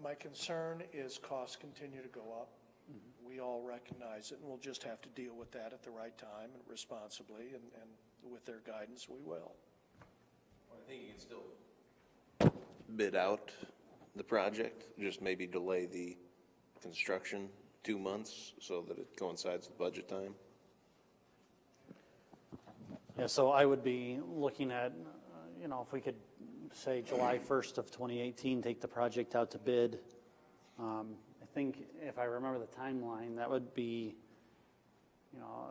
S18: my concern is costs continue to go up. Mm-hmm. We all recognize it, and we'll just have to deal with that at the right time and responsibly, and with their guidance, we will.
S7: Well, I think you can still bid out the project, just maybe delay the construction 2 months so that it coincides with budget time.
S3: Yeah, so I would be looking at, if we could say July 1st of 2018, take the project out to bid. I think if I remember the timeline, that would be,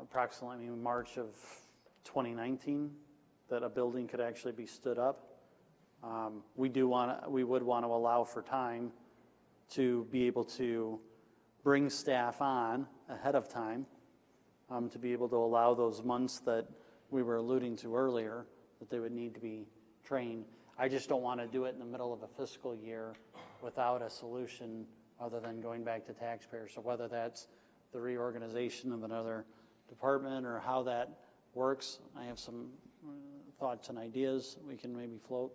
S3: approximately March of 2019 that a building could actually be stood up. We would want to allow for time to be able to bring staff on ahead of time to be able to allow those months that we were alluding to earlier that they would need to be trained. I just don't want to do it in the middle of a fiscal year without a solution other than going back to taxpayers. So whether that's the reorganization of another department or how that works, I have some thoughts and ideas we can maybe float.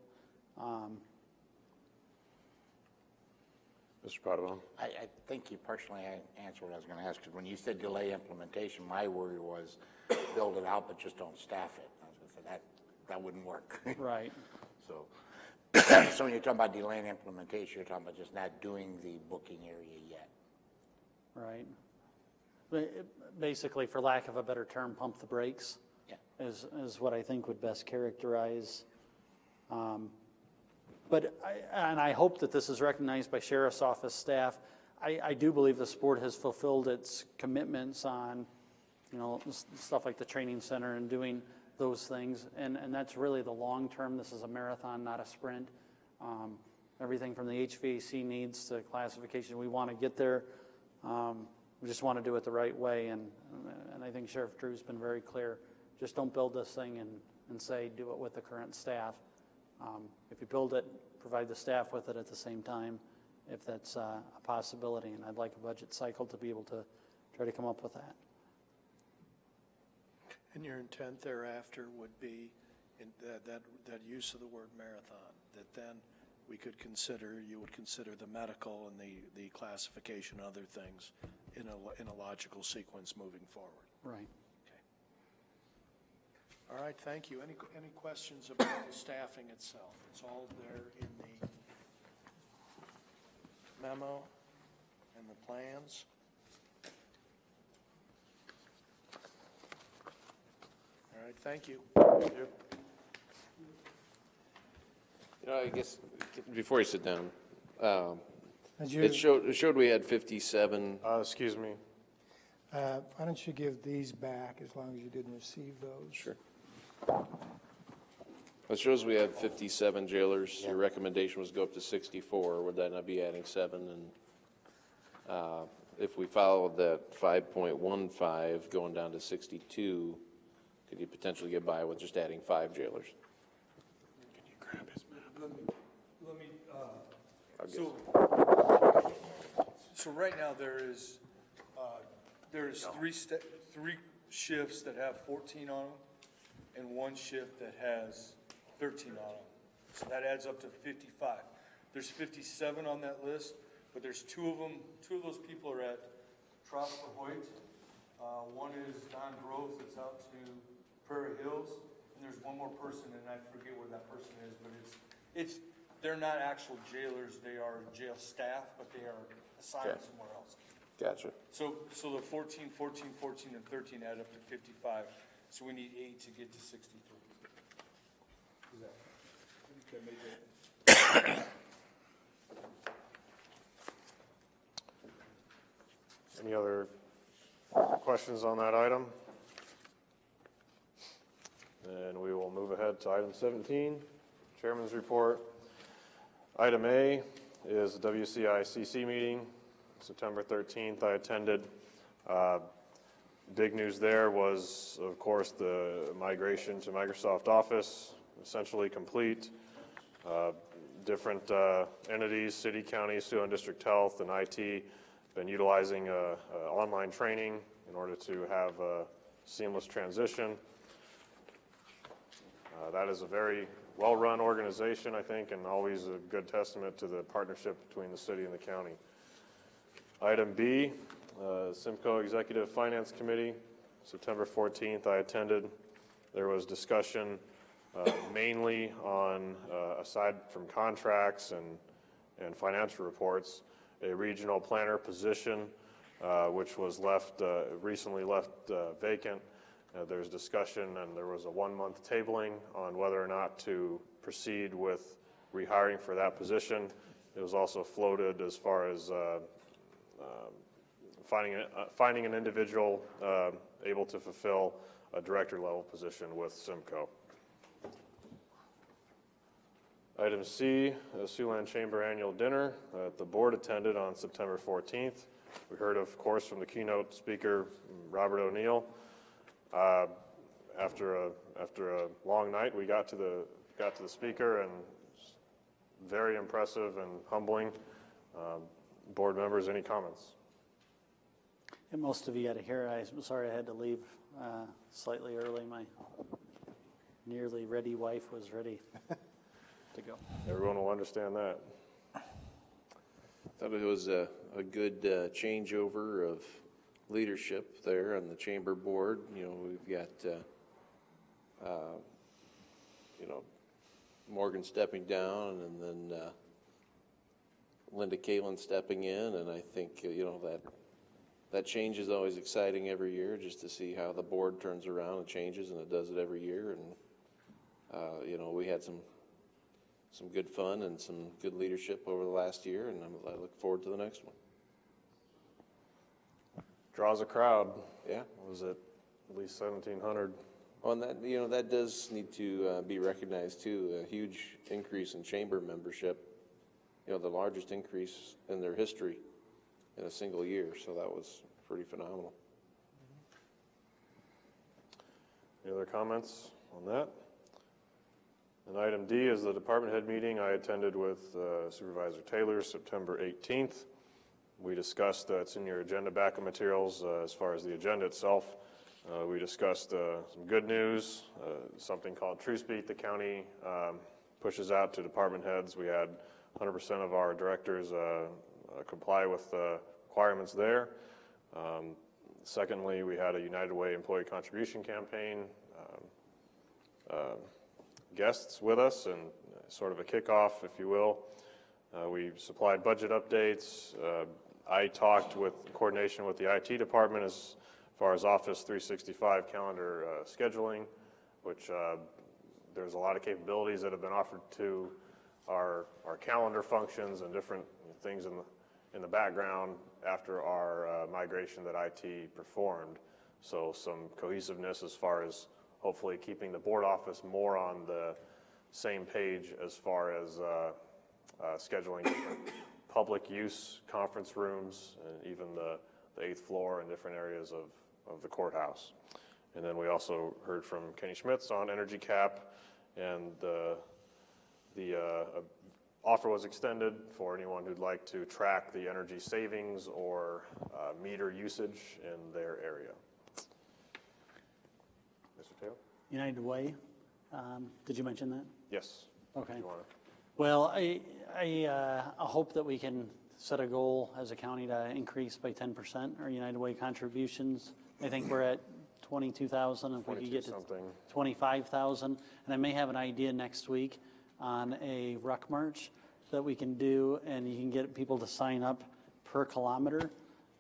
S1: Mr. Padovano?
S16: I think you partially answered what I was going to ask, because when you said delay implementation, my worry was build it out but just don't staff it. I was going to say that wouldn't work.
S3: Right.
S16: So when you're talking about delaying implementation, you're talking about just not doing the booking area yet.
S3: Right. Basically, for lack of a better term, pump the brakes.
S16: Yeah.
S3: Is what I think would best characterize. But I hope that this is recognized by Sheriff's Office staff. I do believe this board has fulfilled its commitments on, stuff like the training center and doing those things. And that's really the long term. This is a marathon, not a sprint. Everything from the HVAC needs to classification, we want to get there. We just want to do it the right way. And I think Sheriff Drew's been very clear. Just don't build this thing and say do it with the current staff. If you build it, provide the staff with it at the same time, if that's a possibility. And I'd like a budget cycle to be able to try to come up with that.
S18: And your intent thereafter would be in that use of the word marathon, that then we could consider, you would consider the medical and the classification, other things in a logical sequence moving forward.
S3: Right.
S18: All right, thank you. Any questions about the staffing itself? It's all there in the memo and the plans. All right, thank you.
S1: Thank you.
S7: You know, I guess, before you sit down,
S9: As you-
S7: it showed we had 57.
S1: Excuse me.
S9: Why don't you give these back as long as you didn't receive those?
S7: Sure. It shows we had 57 jailers. Your recommendation was go up to 64. Would that not be adding 7? And if we followed that 5.15 going down to 62, could you potentially get by with just adding 5 jailers? Can you grab his map?
S13: Let me,
S7: I'll get
S13: so right now there is three shifts that have 14 on them and one shift that has 13 on them. So that adds up to 55. There's 57 on that list, but there's two of those people are at Trop La Hoyt. One is Don Groves that's out to Prairie Hills, and there's one more person, and I forget where that person is, but they're not actual jailers, they are jail staff, but they are assigned somewhere else.
S7: Gotcha.
S13: So the 14, 14, 14, and 13 add up to 55, so we need 8 to get to 63.
S1: Any other questions on that item? And we will move ahead to item 17, Chairman's report. Item A is the WCICC meeting, September 13th. I attended. Big news there was, of course, the migration to Microsoft Office, essentially complete. Different entities, city, county, sewer and district health, and IT, been utilizing online training in order to have a seamless transition. That is a very well-run organization, I think, and always a good testament to the partnership between the city and the county. Item B, Simcoe Executive Finance Committee, September 14th, I attended. There was discussion mainly on, aside from contracts and financial reports, a regional planner position, which was recently left vacant. There's discussion, and there was a 1-month tabling on whether or not to proceed with rehiring for that position. It was also floated as far as finding an individual able to fulfill a director-level position with Simcoe. Item C, the Siouxland Chamber Annual Dinner that the board attended on September 14th. We heard, of course, from the keynote speaker, Robert O'Neill. After a long night, we got to the speaker, and very impressive and humbling. Board members, any comments?
S3: And most of you had to hear, I'm sorry I had to leave slightly early. My nearly ready wife was ready to go.
S1: Everyone will understand that.
S7: I thought it was a good changeover of leadership there on the chamber board. You know, we've got, Morgan stepping down, and then Linda Kalin stepping in, and I think, that change is always exciting every year, just to see how the board turns around and changes, and it does it every year. And, we had some good fun and some good leadership over the last year, and I look forward to the next one.
S1: Draws a crowd.
S7: Yeah.
S1: Was it at least 1,700?
S7: Well, and that, that does need to be recognized too. A huge increase in chamber membership. The largest increase in their history in a single year. So that was pretty phenomenal.
S1: Any other comments on that? And item D is the department head meeting I attended with Supervisor Taylor, September 18th. We discussed, it's in your agenda backup materials as far as the agenda itself. We discussed some good news, something called TrueSpeak the county pushes out to department heads. We had 100% of our directors comply with the requirements there. Secondly, we had a United Way employee contribution campaign, guests with us, and sort of a kickoff, if you will. We supplied budget updates. I talked with coordination with the IT department as far as Office 365 calendar scheduling, which there's a lot of capabilities that have been offered to our calendar functions and different things in the background after our migration that IT performed. So some cohesiveness as far as hopefully keeping the board office more on the same page as far as scheduling different public use conference rooms and even the 8th floor and different areas of the courthouse. And then we also heard from Kenny Schmitz on energy cap, and the offer was extended for anyone who'd like to track the energy savings or meter usage in their area. Mr. Taylor?
S3: United Way, did you mention that?
S1: Yes.
S3: Okay. Well, I hope that we can set a goal as a county to increase by 10% our United Way contributions. I think we're at 22,000. If we could get to 25,000, and I may have an idea next week on a ruck march that we can do, and you can get people to sign up per kilometer.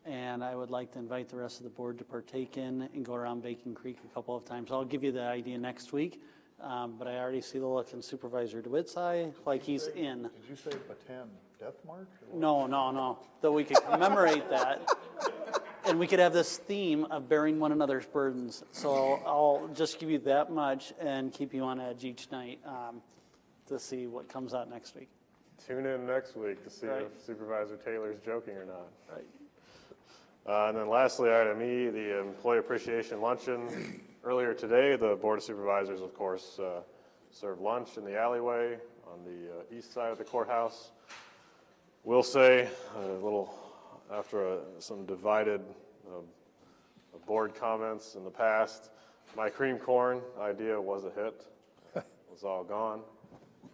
S3: And I would like to invite the rest of the board to partake in and go around Bacon Creek a couple of times. I'll give you the idea next week. But I already see the look in Supervisor DeWitt's eye, like he's in.
S6: Did you say Bataan Death March?
S3: No. That we could commemorate that. And we could have this theme of bearing one another's burdens. So I'll just give you that much and keep you on edge each night to see what comes out next week.
S1: Tune in next week to see if Supervisor Taylor's joking or not.
S3: Right.
S1: And then lastly, item E, the Employee Appreciation Luncheon. Earlier today, the Board of Supervisors, of course, served lunch in the alleyway on the east side of the courthouse. We'll say, a little after some divided board comments in the past, my cream corn idea was a hit. It was all gone.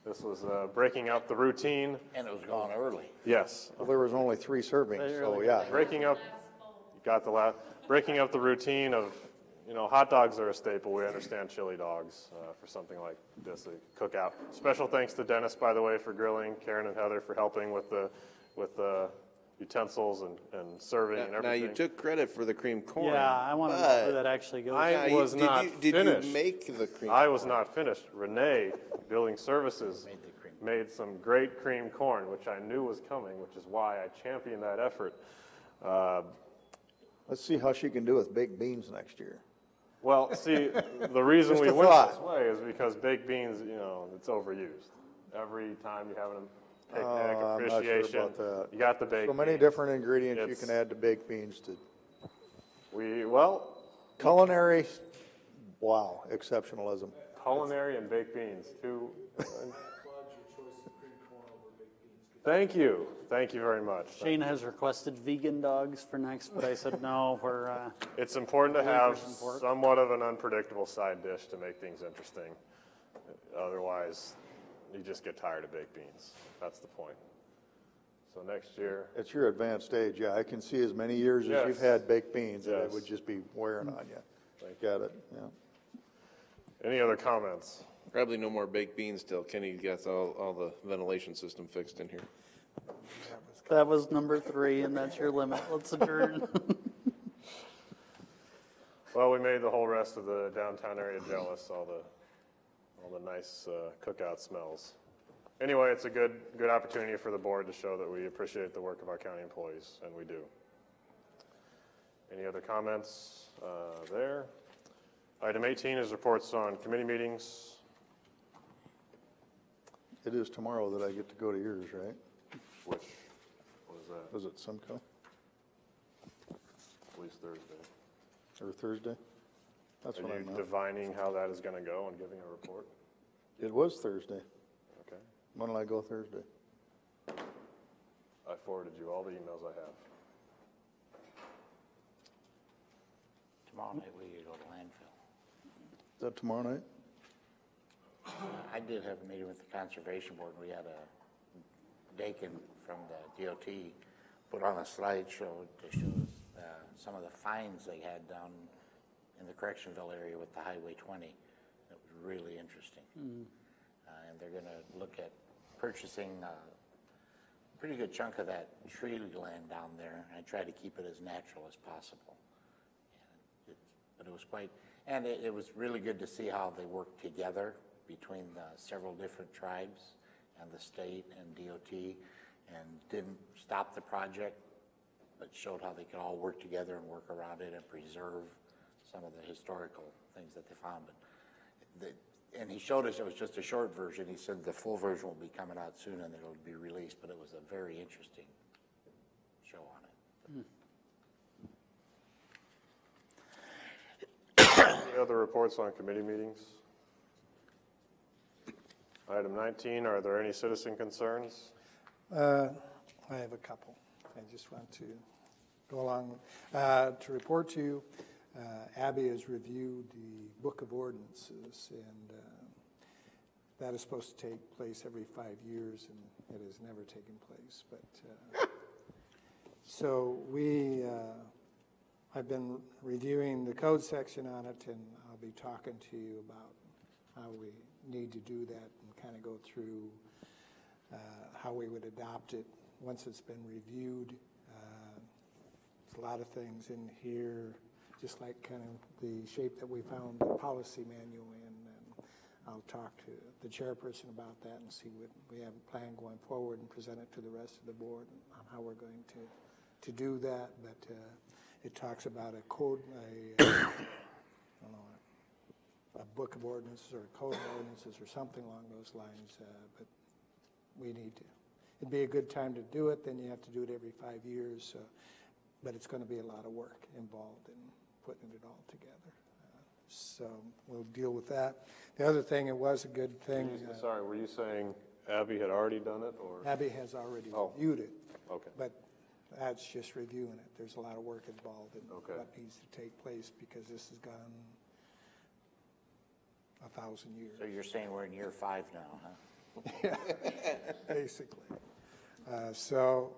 S1: This was breaking up the routine.
S16: And it was gone early.
S1: Yes.
S6: Well, there was only 3 servings, so yeah.
S1: Breaking up the routine of, hot dogs are a staple. We understand chili dogs for something like this, a cookout. Special thanks to Dennis, by the way, for grilling, Karen and Heather for helping with the utensils and serving and everything.
S7: Now, you took credit for the cream corn.
S3: Yeah, I want to know where that actually goes.
S1: I was not finished.
S7: Did you make the cream
S1: I was not finished. Renee, Building Services, made some great cream corn, which I knew was coming, which is why I championed that effort.
S6: Let's see how she can do with baked beans next year.
S1: Well, see, the reason we went this way is because baked beans, it's overused. Every time you have a picnic, appreciation,
S6: I'm not sure about that.
S1: you got the baked beans.
S6: So many different ingredients you can add to baked beans to. Culinary, wow, exceptionalism.
S1: Culinary and baked beans, two. Thank you. Thank you very much.
S3: Shane has requested vegan dogs for next, but I said no.
S1: It's important to have somewhat of an unpredictable side dish to make things interesting. Otherwise, you just get tired of baked beans. That's the point. So next year.
S6: At your advanced age, yeah, I can see as many years as you've had baked beans, and it would just be wearing on you. Got it, yeah.
S1: Any other comments?
S7: Probably no more baked beans till Kenny gets all the ventilation system fixed in here.
S3: That was number 3, and that's your limit. Let's adjourn.
S1: Well, we made the whole rest of the downtown area jealous, all the nice cookout smells. Anyway, it's a good opportunity for the board to show that we appreciate the work of our county employees, and we do. Any other comments there? Item 18 is reports on committee meetings.
S6: It is tomorrow that I get to go to yours, right?
S1: What is that?
S6: Was it Simcoe?
S1: At least Thursday.
S6: Or Thursday? That's
S1: Are
S6: what I
S1: you
S6: meant.
S1: divining how that is going to go and giving a report?
S6: It was Thursday.
S1: Okay.
S6: When will I go Thursday?
S1: I forwarded you all the emails I have.
S16: Tomorrow night we go to landfill.
S6: Is that tomorrow night?
S16: I did have a meeting with the Conservation Board. We had a Dakin from the DOT put on a slideshow to show some of the fines they had down in the Correctionville area with the Highway 20. It was really interesting. And they're going to look at purchasing a pretty good chunk of that tree land down there. I try to keep it as natural as possible. But it was quite, and it was really good to see how they work together between several different tribes and the state and DOT, and didn't stop the project, but showed how they could all work together and work around it and preserve some of the historical things that they found. But and he showed us, it was just a short version. He said the full version will be coming out soon and it'll be released, but it was a very interesting show on it.
S1: Any other reports on committee meetings? Item 19, are there any citizen concerns?
S9: I have a couple. I just want to go along to report to you. Abby has reviewed the Book of Ordinances, and that is supposed to take place every 5 years, and it has never taken place. But so I've been reviewing the code section on it, and I'll be talking to you about how we need to do that and kind of go through how we would adopt it once it's been reviewed. There's a lot of things in here, just like kind of the shape that we found the policy manual in. And I'll talk to the chairperson about that and see what we have a plan going forward and present it to the rest of the board on how we're going to do that. But it talks about a code, I don't know, a book of ordinances or a code of ordinances or something along those lines. But we need to. It'd be a good time to do it. Then you have to do it every 5 years. But it's going to be a lot of work involved in putting it all together. So we'll deal with that. The other thing, it was a good thing.
S1: Sorry, were you saying Abby had already done it, or?
S9: Abby has already reviewed it.
S1: Okay.
S9: But that's just reviewing it. There's a lot of work involved in what needs to take place because this has gone 1,000 years.
S16: So you're saying we're in year 5 now, huh?
S9: Yeah, basically. So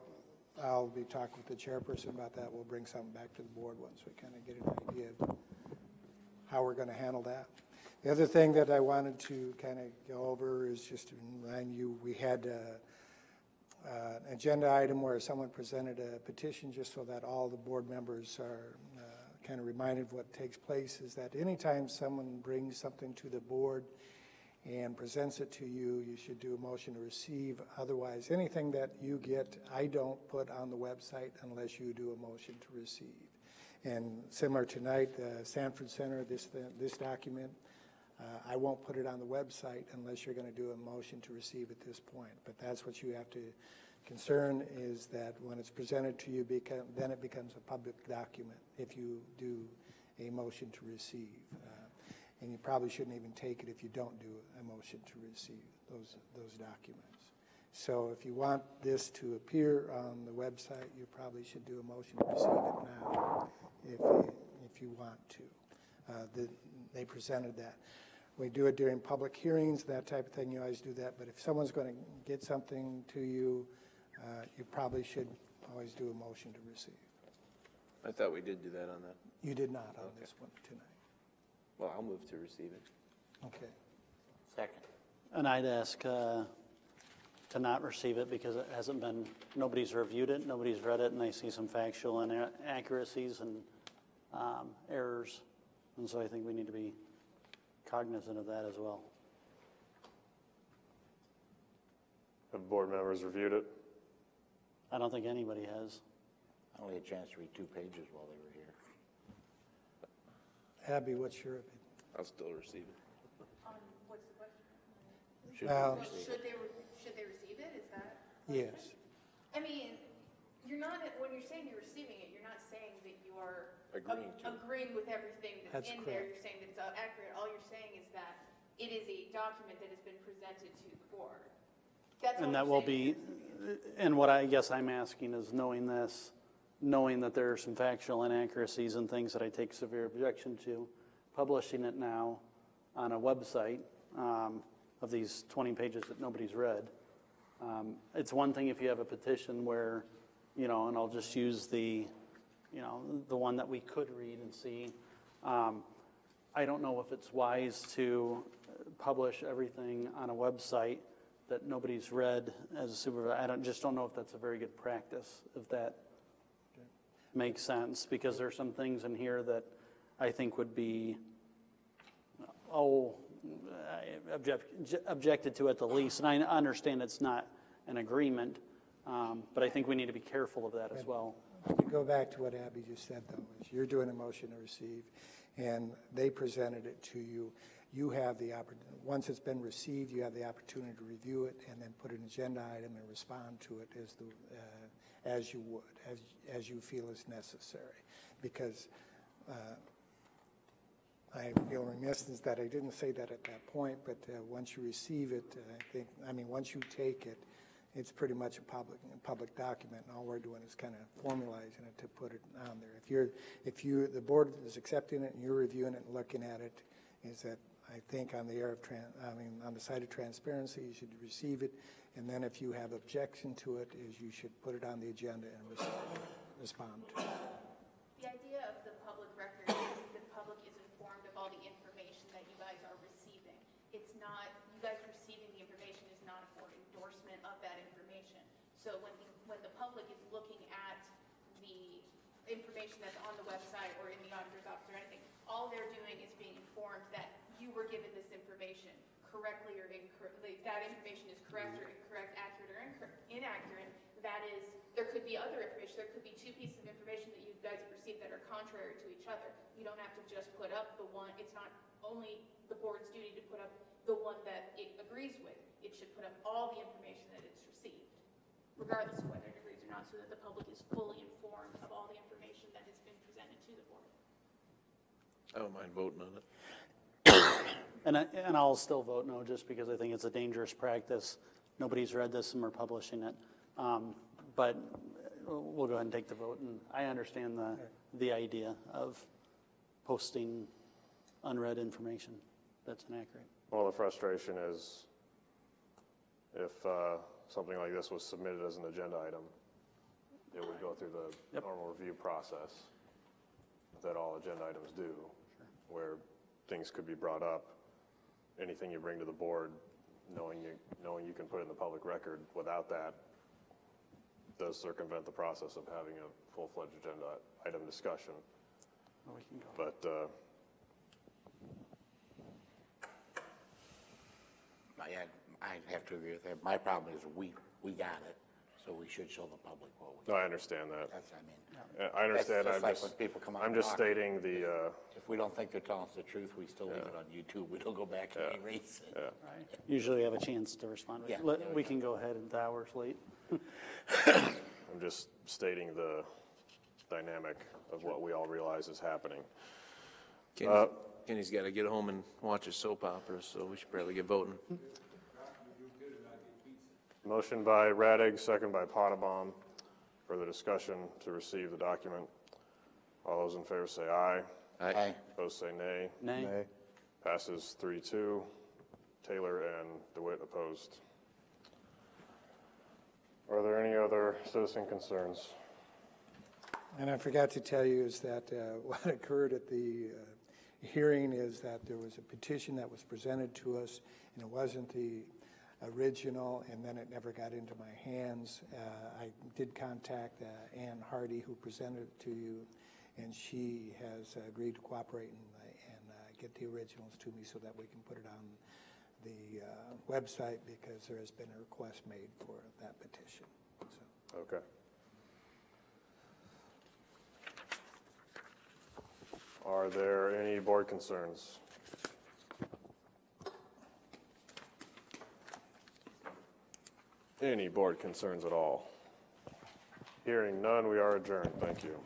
S9: I'll be talking with the chairperson about that. We'll bring something back to the board once we kind of get an idea of how we're going to handle that. The other thing that I wanted to kind of go over is just to remind you, we had an agenda item where someone presented a petition just so that all the board members are kind of reminded of what takes place, is that anytime someone brings something to the board and presents it to you, you should do a motion to receive. Otherwise, anything that you get, I don't put on the website unless you do a motion to receive. And similar tonight, Sanford Center, this document, I won't put it on the website unless you're going to do a motion to receive at this point. But that's what you have to concern, is that when it's presented to you, then it becomes a public document if you do a motion to receive. And you probably shouldn't even take it if you don't do a motion to receive those documents. So if you want this to appear on the website, you probably should do a motion to receive it now if you want to. They presented that. We do it during public hearings, that type of thing. You always do that. But if someone's going to get something to you, you probably should always do a motion to receive.
S7: I thought we did do that on that.
S9: You did not on this one tonight.
S7: Well, I'll move to receive it.
S9: Okay.
S16: Second.
S3: And I'd ask to not receive it because it hasn't been, nobody's reviewed it, nobody's read it, and I see some factual inaccuracies and errors. And so I think we need to be cognizant of that as well.
S1: Have board members reviewed it?
S3: I don't think anybody has.
S16: I only had a chance to read 2 pages while they were here.
S9: Abby, what's your opinion?
S7: I'll still receive it.
S5: What's the question?
S16: Should
S5: Should they receive it? Is that?
S9: Yes.
S5: I mean, you're not, when you're saying you're receiving it, you're not saying that you are agreeing with everything that's in there. You're saying that it's accurate. All you're saying is that it is a document that has been presented to the board. That's
S3: And that will be, and what I guess I'm asking is, knowing this, knowing that there are some factual inaccuracies and things that I take severe objection to, publishing it now on a website of these 20 pages that nobody's read. It's one thing if you have a petition where, and I'll just use the one that we could read and see. I don't know if it's wise to publish everything on a website that nobody's read as a supervisor. I don't know if that's a very good practice, if that makes sense, because there's some things in here that I think would be, objected to at the least. And I understand it's not an agreement, but I think we need to be careful of that as well.
S9: To go back to what Abby just said, though, is you're doing a motion to receive, and they presented it to you. You have the opportunity, once it's been received, you have the opportunity to review it and then put an agenda item and respond to it as you would, as you feel is necessary. Because I feel remiss that I didn't say that at that point, but once you receive it, once you take it, it's pretty much a public document, and all we're doing is kind of formalizing it to put it on there. If the board is accepting it and you're reviewing it and looking at it, is that I think on the side of transparency, you should receive it, and then if you have objection to it, is you should put it on the agenda and respond to it.
S5: The idea of the public record is the public is informed of all the information that you guys are receiving. It's not, you guys receiving the information is not for endorsement of that information. So when the public is looking at the information that's on the website or in the auditor's office or anything, all they're doing is being informed that you were given this information correctly or incorrectly. That information is correct or incorrect, accurate or inaccurate. That is, there could be other information. There could be two pieces of information that you guys have received that are contrary to each other. You don't have to just put up the one. It's not only the board's duty to put up the one that it agrees with. It should put up all the information that it's received, regardless of whether it agrees or not, so that the public is fully informed of all the information that has been presented to the board.
S7: I don't mind voting on it.
S3: And I'll still vote no, just because I think it's a dangerous practice. Nobody's read this and we're publishing it. But we'll go ahead and take the vote. And I understand the idea of posting unread information that's inaccurate.
S1: Well, the frustration is if something like this was submitted as an agenda item, it would go through the normal review process that all agenda items do, where things could be brought up. Anything you bring to the board, knowing you can put it in the public record without that, does circumvent the process of having a full-fledged agenda item discussion.
S3: Well, we can go.
S1: But
S16: I have to agree with that. My problem is we got it, so we should show the public what we
S1: no, I understand that.
S16: That's,
S1: I understand.
S16: That's just like when people come out
S1: I'm
S16: and
S1: just
S16: talk.
S1: stating the.
S16: If we don't think they're telling us the truth, we still leave it on YouTube. We don't go back and erase it.
S3: Right. Usually have a chance to respond.
S16: Yeah.
S3: We can go ahead. It's hours late.
S1: I'm just stating the dynamic of what we all realize is happening.
S7: Kenny's got to get home and watch his soap operas, so we should probably get voting.
S1: Motion by Radig, second by Potabom. Further discussion to receive the document. All those in favor say aye.
S16: Aye.
S1: Opposed say nay.
S3: Nay.
S1: Passes 3-2. Taylor and DeWitt opposed. Are there any other citizen concerns?
S9: And I forgot to tell you is that what occurred at the hearing is that there was a petition that was presented to us, and it wasn't the original, and then it never got into my hands. I did contact Ann Hardy, who presented it to you, and she has agreed to cooperate and get the originals to me so that we can put it on the website, because there has been a request made for that petition. So.
S1: Okay. Are there any board concerns? Any board concerns at all? Hearing none, we are adjourned. Thank you.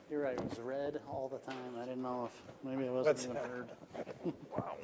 S3: You're right, it was red all the time. I didn't know if maybe I wasn't even heard.
S9: Wow.